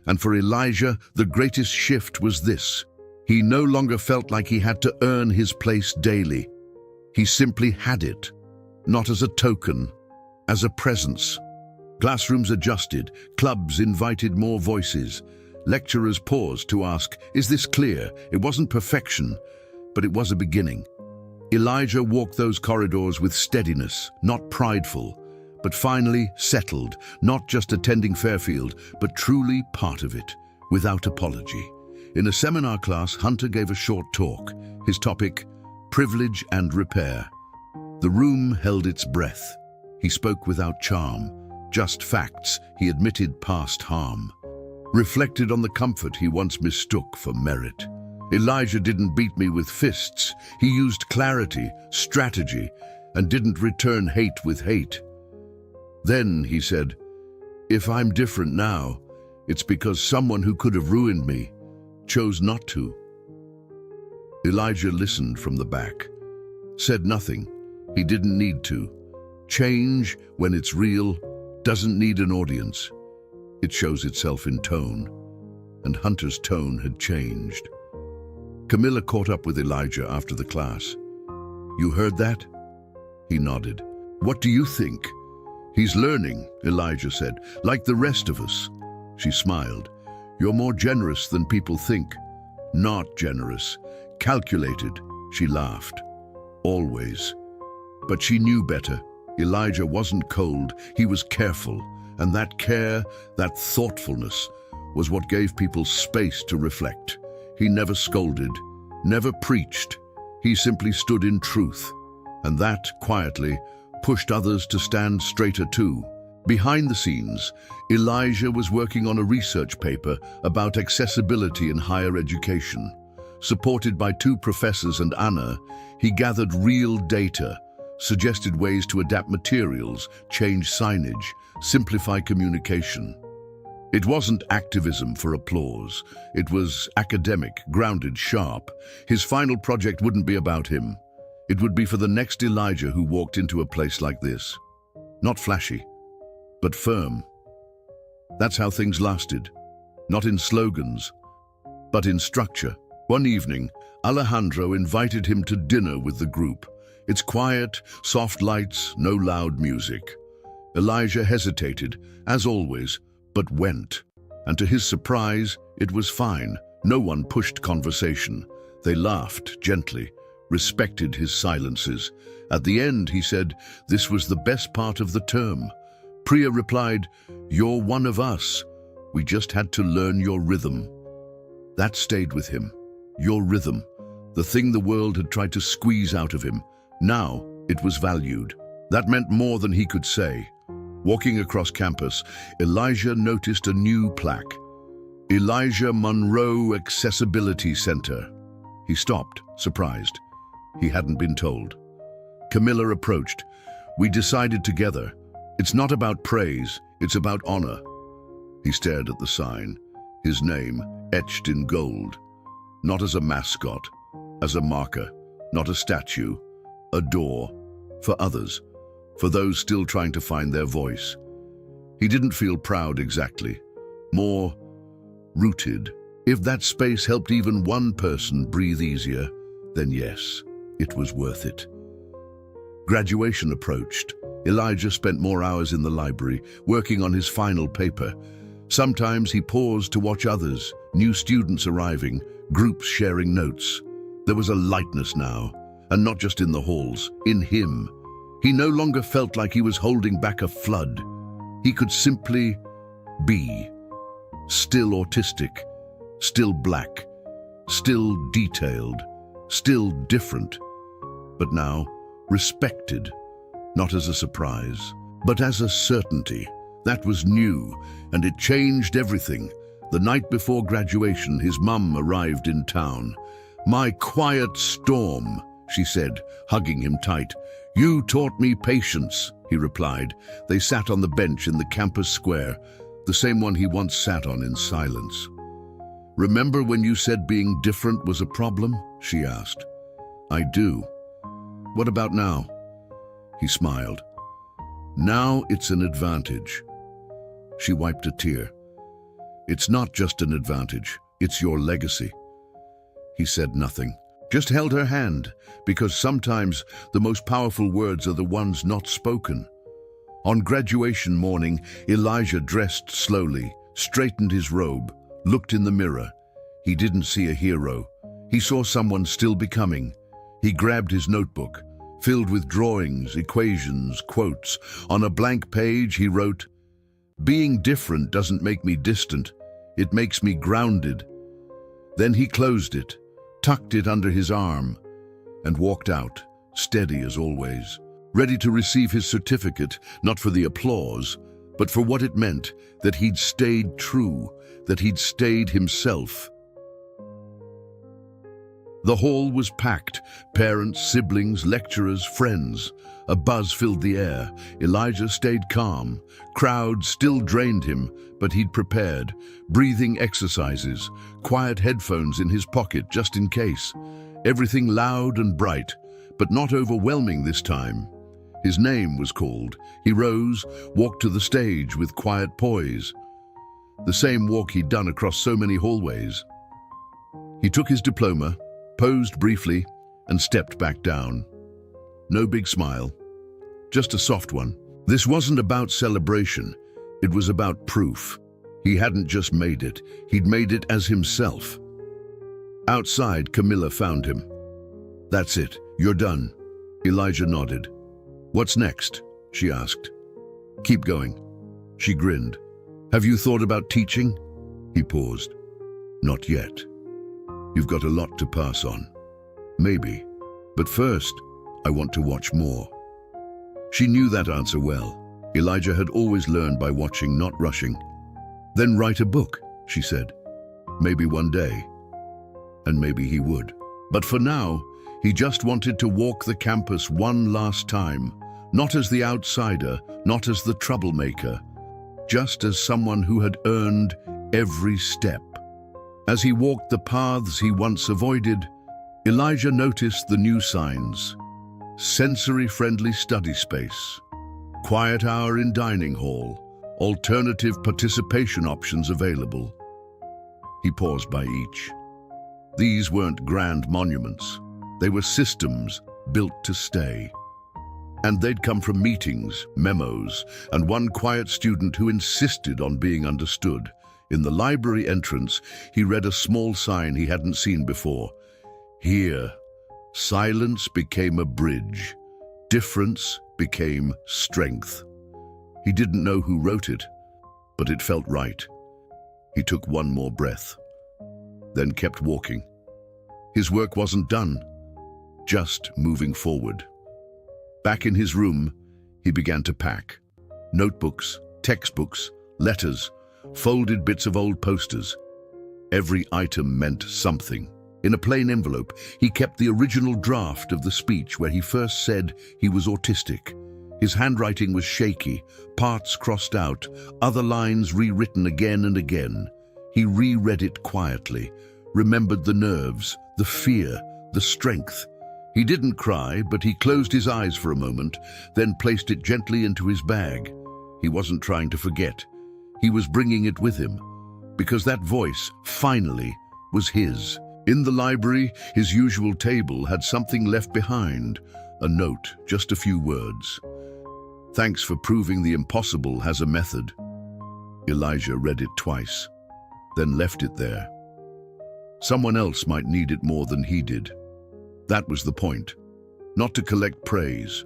And for Elijah, the greatest shift was this. He no longer felt like he had to earn his place daily. He simply had it, not as a token, as a presence. Classrooms adjusted, clubs invited more voices. Lecturers paused to ask, is this clear? It wasn't perfection, but it was a beginning. Elijah walked those corridors with steadiness, not prideful, but finally settled, not just attending Fairfield, but truly part of it, without apology. In a seminar class, Hunter gave a short talk. His topic, privilege and repair. The room held its breath. He spoke without charm, just facts. He admitted past harm, reflected on the comfort he once mistook for merit. Elijah didn't beat me with fists. He used clarity, strategy, and didn't return hate with hate. Then, he said, if I'm different now, it's because someone who could have ruined me chose not to. Elijah listened from the back, said nothing. He didn't need to. Change, when it's real, doesn't need an audience. It shows itself in tone, and Hunter's tone had changed. Camilla caught up with Elijah after the class. "You heard that?" He nodded. "What do you think?" "He's learning," Elijah said, "like the rest of us." She smiled. "You're more generous than people think." "Not generous. Calculated," she laughed. "Always." But she knew better. Elijah wasn't cold, he was careful. And that care, that thoughtfulness, was what gave people space to reflect. He never scolded, never preached. He simply stood in truth. And that, quietly, pushed others to stand straighter too. Behind the scenes, Elijah was working on a research paper about accessibility in higher education. Supported by 2 professors and Anna, he gathered real data, suggested ways to adapt materials, change signage, simplify communication. It wasn't activism for applause. It was academic, grounded, sharp. His final project wouldn't be about him. It would be for the next Elijah who walked into a place like this. Not flashy, but firm. That's how things lasted. Not in slogans, but in structure. One evening, Alejandro invited him to dinner with the group. It's quiet, soft lights, no loud music. Elijah hesitated, as always, but went. And to his surprise, it was fine. No one pushed conversation. They laughed gently, respected his silences. At the end, he said, this was the best part of the term. Priya replied, "You're one of us. We just had to learn your rhythm." That stayed with him. Your rhythm, the thing the world had tried to squeeze out of him. Now it was valued. That meant more than he could say. Walking across campus, Elijah noticed a new plaque. Elijah Monroe Accessibility Center. He stopped, surprised. He hadn't been told. Camilla approached. "We decided together. It's not about praise, it's about honor." He stared at the sign, his name etched in gold. Not as a mascot, as a marker, not a statue, a door, for others, for those still trying to find their voice. He didn't feel proud exactly, more rooted. If that space helped even one person breathe easier, then yes, it was worth it. Graduation approached. Elijah spent more hours in the library, working on his final paper. Sometimes he paused to watch others, new students arriving, groups sharing notes. There was a lightness now, and not just in the halls, in him. He no longer felt like he was holding back a flood. He could simply be. Still autistic, still black, still detailed, still different. But now, respected, not as a surprise, but as a certainty. That was new, and it changed everything. The night before graduation, his mum arrived in town. "My quiet storm," she said, hugging him tight. "You taught me patience," he replied. They sat on the bench in the campus square, the same one he once sat on in silence. "Remember when you said being different was a problem?" she asked. "I do." "What about now?" He smiled. "Now it's an advantage." She wiped a tear. "It's not just an advantage, it's your legacy." He said nothing, just held her hand, because sometimes the most powerful words are the ones not spoken. On graduation morning, Elijah dressed slowly, straightened his robe, looked in the mirror. He didn't see a hero. He saw someone still becoming. He grabbed his notebook, filled with drawings, equations, quotes. On a blank page, he wrote, "Being different doesn't make me distant. It makes me grounded." Then he closed it, tucked it under his arm, and walked out, steady as always, ready to receive his certificate, not for the applause, but for what it meant, that he'd stayed true, that he'd stayed himself. The hall was packed. Parents, siblings, lecturers, friends. A buzz filled the air. Elijah stayed calm. Crowds still drained him, but he'd prepared. Breathing exercises, quiet headphones in his pocket just in case. Everything loud and bright, but not overwhelming this time. His name was called. He rose, walked to the stage with quiet poise. The same walk he'd done across so many hallways. He took his diploma, posed briefly, and stepped back down. No big smile, just a soft one. This wasn't about celebration, it was about proof. He hadn't just made it, he'd made it as himself. Outside, Camilla found him. "That's it, you're done." Elijah nodded. "What's next?" she asked. "Keep going." She grinned. "Have you thought about teaching?" He paused. "Not yet. You've got a lot to pass on. Maybe. But first, I want to watch more." She knew that answer well. Elijah had always learned by watching, not rushing. "Then write a book," she said. "Maybe one day." And maybe he would. But for now, he just wanted to walk the campus one last time, not as the outsider, not as the troublemaker, just as someone who had earned every step. As he walked the paths he once avoided, Elijah noticed the new signs. Sensory-friendly study space, quiet hour in dining hall, alternative participation options available. He paused by each. These weren't grand monuments. They were systems built to stay. And they'd come from meetings, memos, and one quiet student who insisted on being understood. In the library entrance, he read a small sign he hadn't seen before. Here, silence became a bridge. Difference became strength. He didn't know who wrote it, but it felt right. He took one more breath, then kept walking. His work wasn't done, just moving forward. Back in his room, he began to pack. Notebooks, textbooks, letters, folded bits of old posters. Every item meant something. In a plain envelope, he kept the original draft of the speech where he first said he was autistic. His handwriting was shaky, parts crossed out, other lines rewritten again and again. He reread it quietly, remembered the nerves, the fear, the strength. He didn't cry, but he closed his eyes for a moment, then placed it gently into his bag. He wasn't trying to forget. He was bringing it with him, because that voice, finally, was his. In the library, his usual table had something left behind, a note, just a few words. "Thanks for proving the impossible has a method." Elijah read it twice, then left it there. Someone else might need it more than he did. That was the point. Not to collect praise,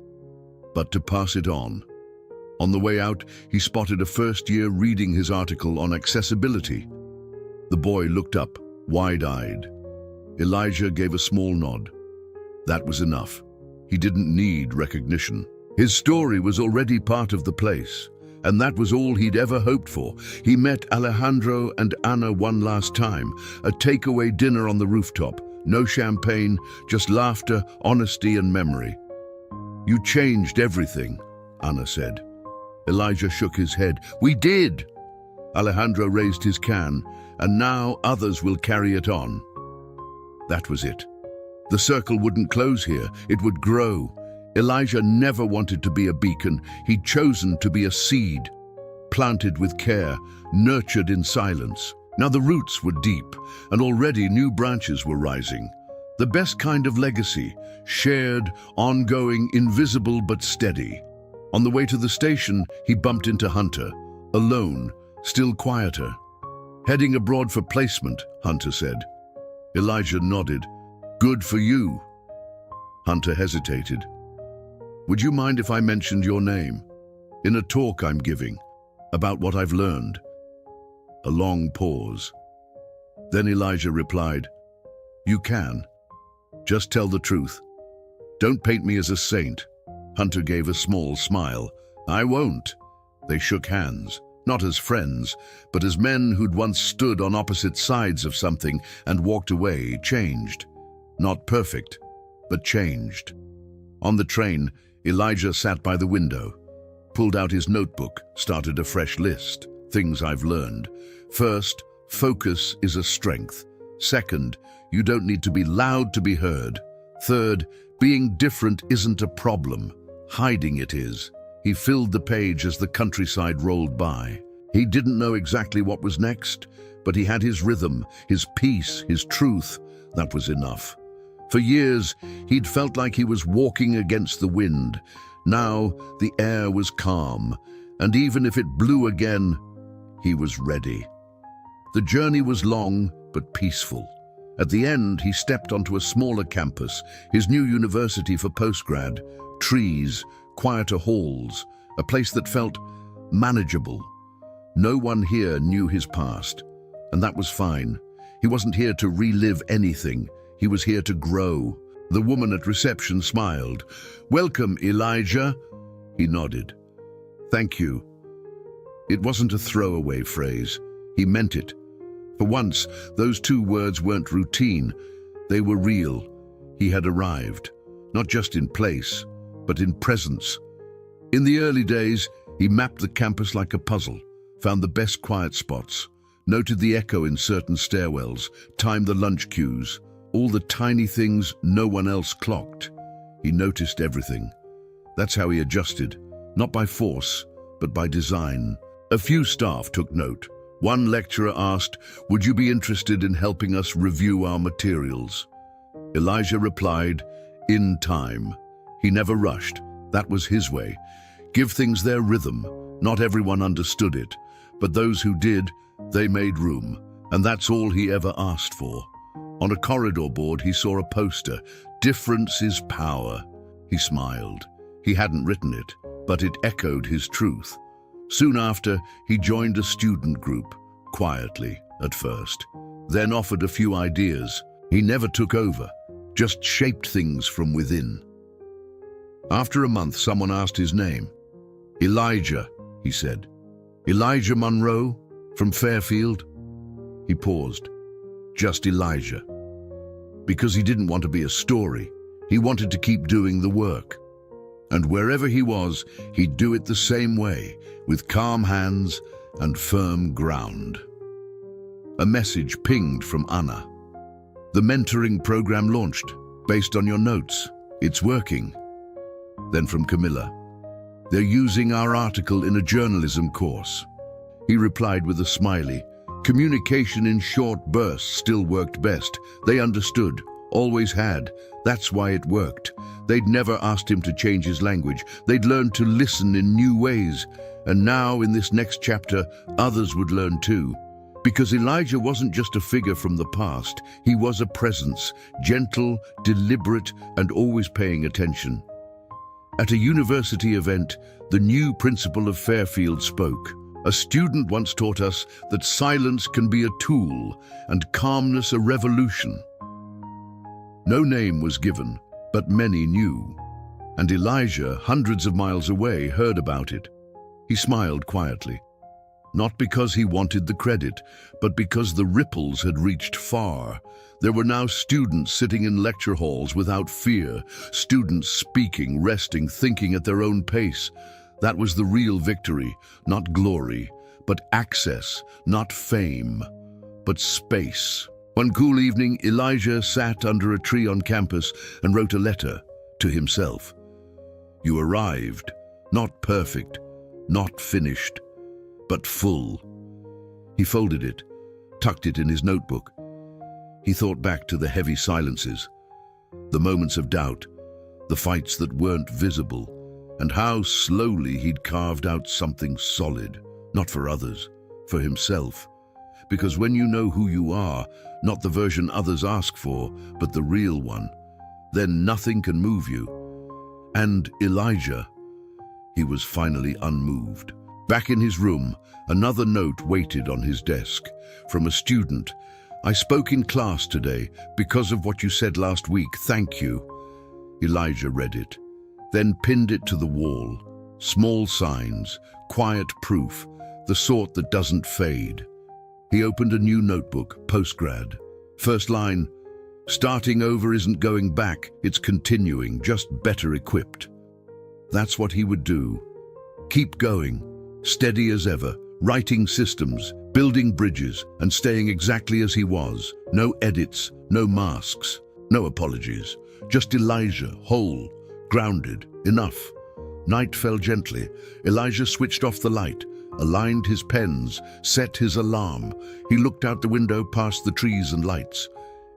but to pass it on. On the way out, he spotted a first-year reading his article on accessibility. The boy looked up, wide-eyed. Elijah gave a small nod. That was enough. He didn't need recognition. His story was already part of the place, and that was all he'd ever hoped for. He met Alejandro and Anna one last time, a takeaway dinner on the rooftop. No champagne, just laughter, honesty, and memory. "You changed everything," Anna said. Elijah shook his head. "We did!" Alejandro raised his can, "and now others will carry it on." That was it. The circle wouldn't close here, it would grow. Elijah never wanted to be a beacon. He'd chosen to be a seed, planted with care, nurtured in silence. Now the roots were deep, and already new branches were rising. The best kind of legacy, shared, ongoing, invisible but steady. On the way to the station, he bumped into Hunter, alone, still quieter. "Heading abroad for placement," Hunter said. Elijah nodded. "Good for you." Hunter hesitated. "Would you mind if I mentioned your name? In a talk I'm giving, about what I've learned." A long pause. Then Elijah replied, "You can. Just tell the truth. Don't paint me as a saint." Hunter gave a small smile. "I won't." They shook hands, not as friends, but as men who'd once stood on opposite sides of something and walked away changed. Not perfect, but changed. On the train, Elijah sat by the window, pulled out his notebook, started a fresh list. Things I've learned. First, focus is a strength. Second, you don't need to be loud to be heard. Third, being different isn't a problem. Hiding it is. He filled the page as the countryside rolled by. He didn't know exactly what was next, but he had his rhythm, his peace, his truth. That was enough. For years, he'd felt like he was walking against the wind. Now, the air was calm, and even if it blew again, he was ready. The journey was long, but peaceful. At the end, he stepped onto a smaller campus, his new university for postgrad, trees, quieter halls, a place that felt manageable. No one here knew his past, and that was fine. He wasn't here to relive anything. He was here to grow. The woman at reception smiled. "Welcome, Elijah." He nodded. "Thank you." It wasn't a throwaway phrase. He meant it. For once, those two words weren't routine. They were real. He had arrived, not just in place, but in presence. In the early days, he mapped the campus like a puzzle, found the best quiet spots, noted the echo in certain stairwells, timed the lunch queues, all the tiny things no one else clocked. He noticed everything. That's how he adjusted, not by force, but by design. A few staff took note. One lecturer asked, "Would you be interested in helping us review our materials?" Elijah replied, "In time." He never rushed. That was his way. Give things their rhythm. Not everyone understood it, but those who did, they made room. And that's all he ever asked for. On a corridor board, he saw a poster, "Difference is power." He smiled. He hadn't written it, but it echoed his truth. Soon after, he joined a student group, quietly at first, then offered a few ideas. He never took over, just shaped things from within. After a month, someone asked his name. "Elijah," he said. "Elijah Monroe, from Fairfield?" He paused. Just Elijah. Because he didn't want to be a story. He wanted to keep doing the work. And wherever he was, he'd do it the same way, with calm hands and firm ground. A message pinged from Anna. "The mentoring program launched, based on your notes. It's working." Then from Camilla. "They're using our article in a journalism course." He replied with a smiley. Communication in short bursts still worked best. They understood, always had. That's why it worked. They'd never asked him to change his language. They'd learned to listen in new ways. And now, in this next chapter, others would learn too. Because Elijah wasn't just a figure from the past. He was a presence, gentle, deliberate, and always paying attention. At a university event, the new principal of Fairfield spoke. "A student once taught us that silence can be a tool and calmness a revolution." No name was given, but many knew. And Elijah, hundreds of miles away, heard about it. He smiled quietly. Not because he wanted the credit, but because the ripples had reached far. There were now students sitting in lecture halls without fear, students speaking, resting, thinking at their own pace. That was the real victory, not glory, but access, not fame, but space. One cool evening, Elijah sat under a tree on campus and wrote a letter to himself. You arrived, not perfect, not finished, but full. He folded it, tucked it in his notebook. He thought back to the heavy silences, the moments of doubt, the fights that weren't visible, and how slowly he'd carved out something solid, not for others, for himself. Because when you know who you are, not the version others ask for, but the real one, then nothing can move you. And Elijah, he was finally unmoved. Back in his room, another note waited on his desk. From a student, "I spoke in class today because of what you said last week. Thank you." Elijah read it, then pinned it to the wall. Small signs, quiet proof, the sort that doesn't fade. He opened a new notebook, postgrad. First line, Starting over isn't going back, it's continuing, just better equipped. That's what he would do. Keep going, steady as ever, writing systems, building bridges, and staying exactly as he was. No edits, no masks, no apologies. Just Elijah, whole, grounded, enough. Night fell gently. Elijah switched off the light, aligned his pens, set his alarm. He looked out the window past the trees and lights.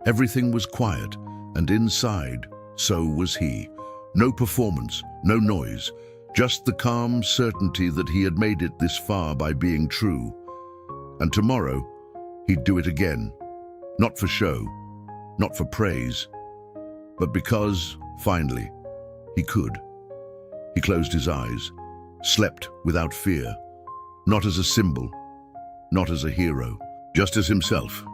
Everything was quiet, and inside, so was he. No performance, no noise, just the calm certainty that he had made it this far by being true. And tomorrow, he'd do it again. Not for show, not for praise, but because, finally, he could. He closed his eyes, slept without fear, not as a symbol, not as a hero, just as himself.